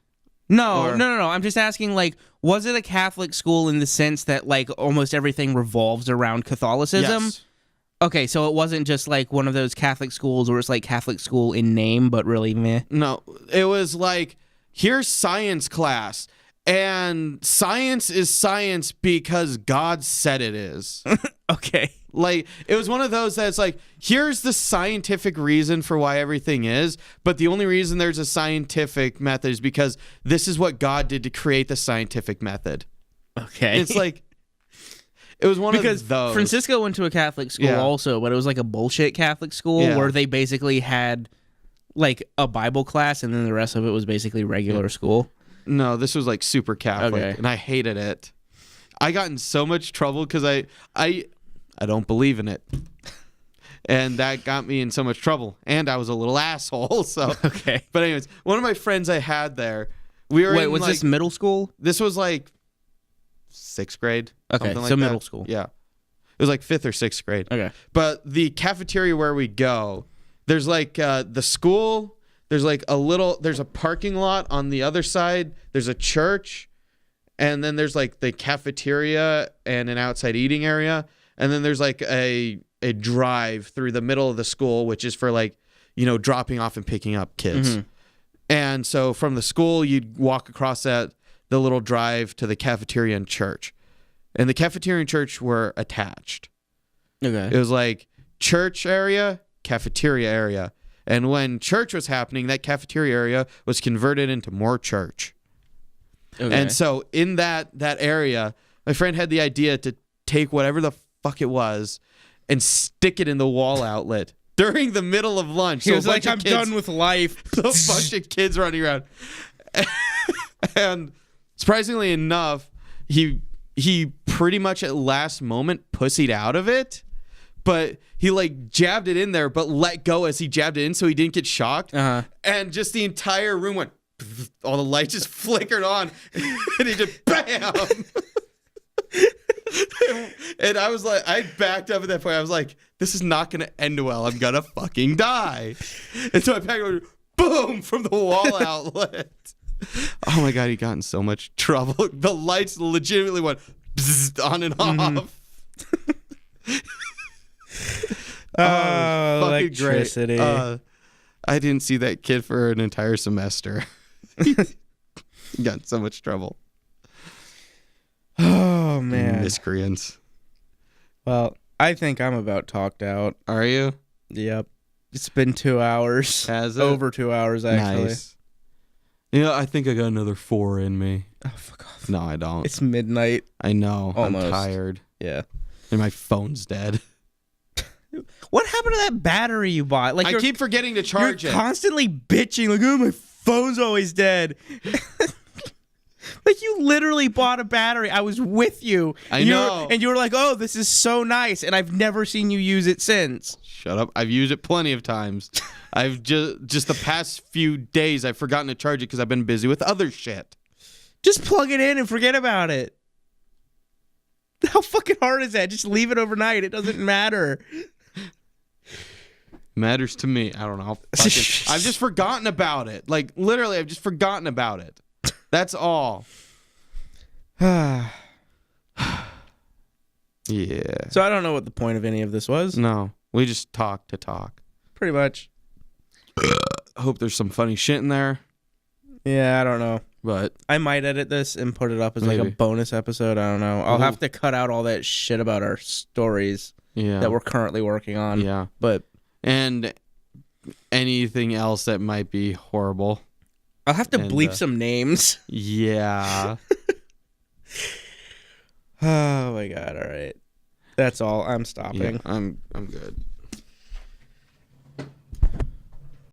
No. I'm just asking, like, was it a Catholic school in the sense that like almost everything revolves around Catholicism? Yes. Okay, so it wasn't just like one of those Catholic schools where it's like Catholic school in name, but really meh. No, it was like, here's science class, and science is science because God said it is. Okay. Like, it was one of those that's like, here's the scientific reason for why everything is, but the only reason there's a scientific method is because this is what God did to create the scientific method. Okay. It's like, it was one of those. Because Francisco went to a Catholic school also, but it was like a bullshit Catholic school where they basically had like a Bible class and then the rest of it was basically regular school. No, this was like super Catholic, and I hated it. I got in so much trouble because I don't believe in it. And that got me in so much trouble. And I was a little asshole. So okay. But anyways, one of my friends I had there, we were was this middle school? This was like 6th grade. Okay, like so middle school. Yeah. It was like 5th or 6th grade. Okay. But the cafeteria where we go, there's like the school, there's like there's a parking lot on the other side, there's a church, and then there's like the cafeteria and an outside eating area, and then there's like a drive through the middle of the school, which is for like, dropping off and picking up kids. And so from the school, you'd walk across the little drive to the cafeteria and church. And the cafeteria and church were attached. Okay. It was like church area, cafeteria area. And when church was happening, that cafeteria area was converted into more church. Okay. And so in that area, my friend had the idea to take whatever the fuck it was and stick it in the wall outlet during the middle of lunch. He was like, I'm done with life. A bunch of kids running around. And surprisingly enough, he pretty much at last moment pussied out of it, but he like jabbed it in there, but let go as he jabbed it in so he didn't get shocked. And just the entire room went, all the lights just flickered on, and he just bam. And I was like, I backed up at that point. I was like, this is not going to end well. I'm going to fucking die. And so I backed up, boom, from the wall outlet. Oh my God, he got in so much trouble. The lights legitimately went on and off. Oh, electricity. Great. I didn't see that kid for an entire semester. He got in so much trouble. Oh, man. Miscreants. Well, I think I'm about talked out. Are you? Yep. It's been 2 hours. Has it? Over 2 hours, actually. Nice. Yeah, I think I got another 4 in me. Oh, fuck off. No, I don't. It's midnight. I know. Almost. I'm tired. Yeah. And my phone's dead. What happened to that battery you bought? Like I keep forgetting to charge you're it. constantly bitching, like, oh, my phone's always dead. Like, you literally bought a battery. I was with you. I know. And you were like, oh, this is so nice. And I've never seen you use it since. Shut up. I've used it plenty of times. I've just the past few days, I've forgotten to charge it because I've been busy with other shit. Just plug it in and forget about it. How fucking hard is that? Just leave it overnight. It doesn't matter. Matters to me. I don't know. I've just forgotten about it. Like, literally, I've just forgotten about it. That's all. Yeah. So I don't know what the point of any of this was. No. We just talk to talk. Pretty much. I hope there's some funny shit in there. Yeah, I don't know. But I might edit this and put it up as like a bonus episode. I don't know. I'll have to cut out all that shit about our stories that we're currently working on. Yeah. And anything else that might be horrible. I'll have to bleep some names. Yeah. Oh my god, all right. That's all. I'm stopping. Yeah, I'm good.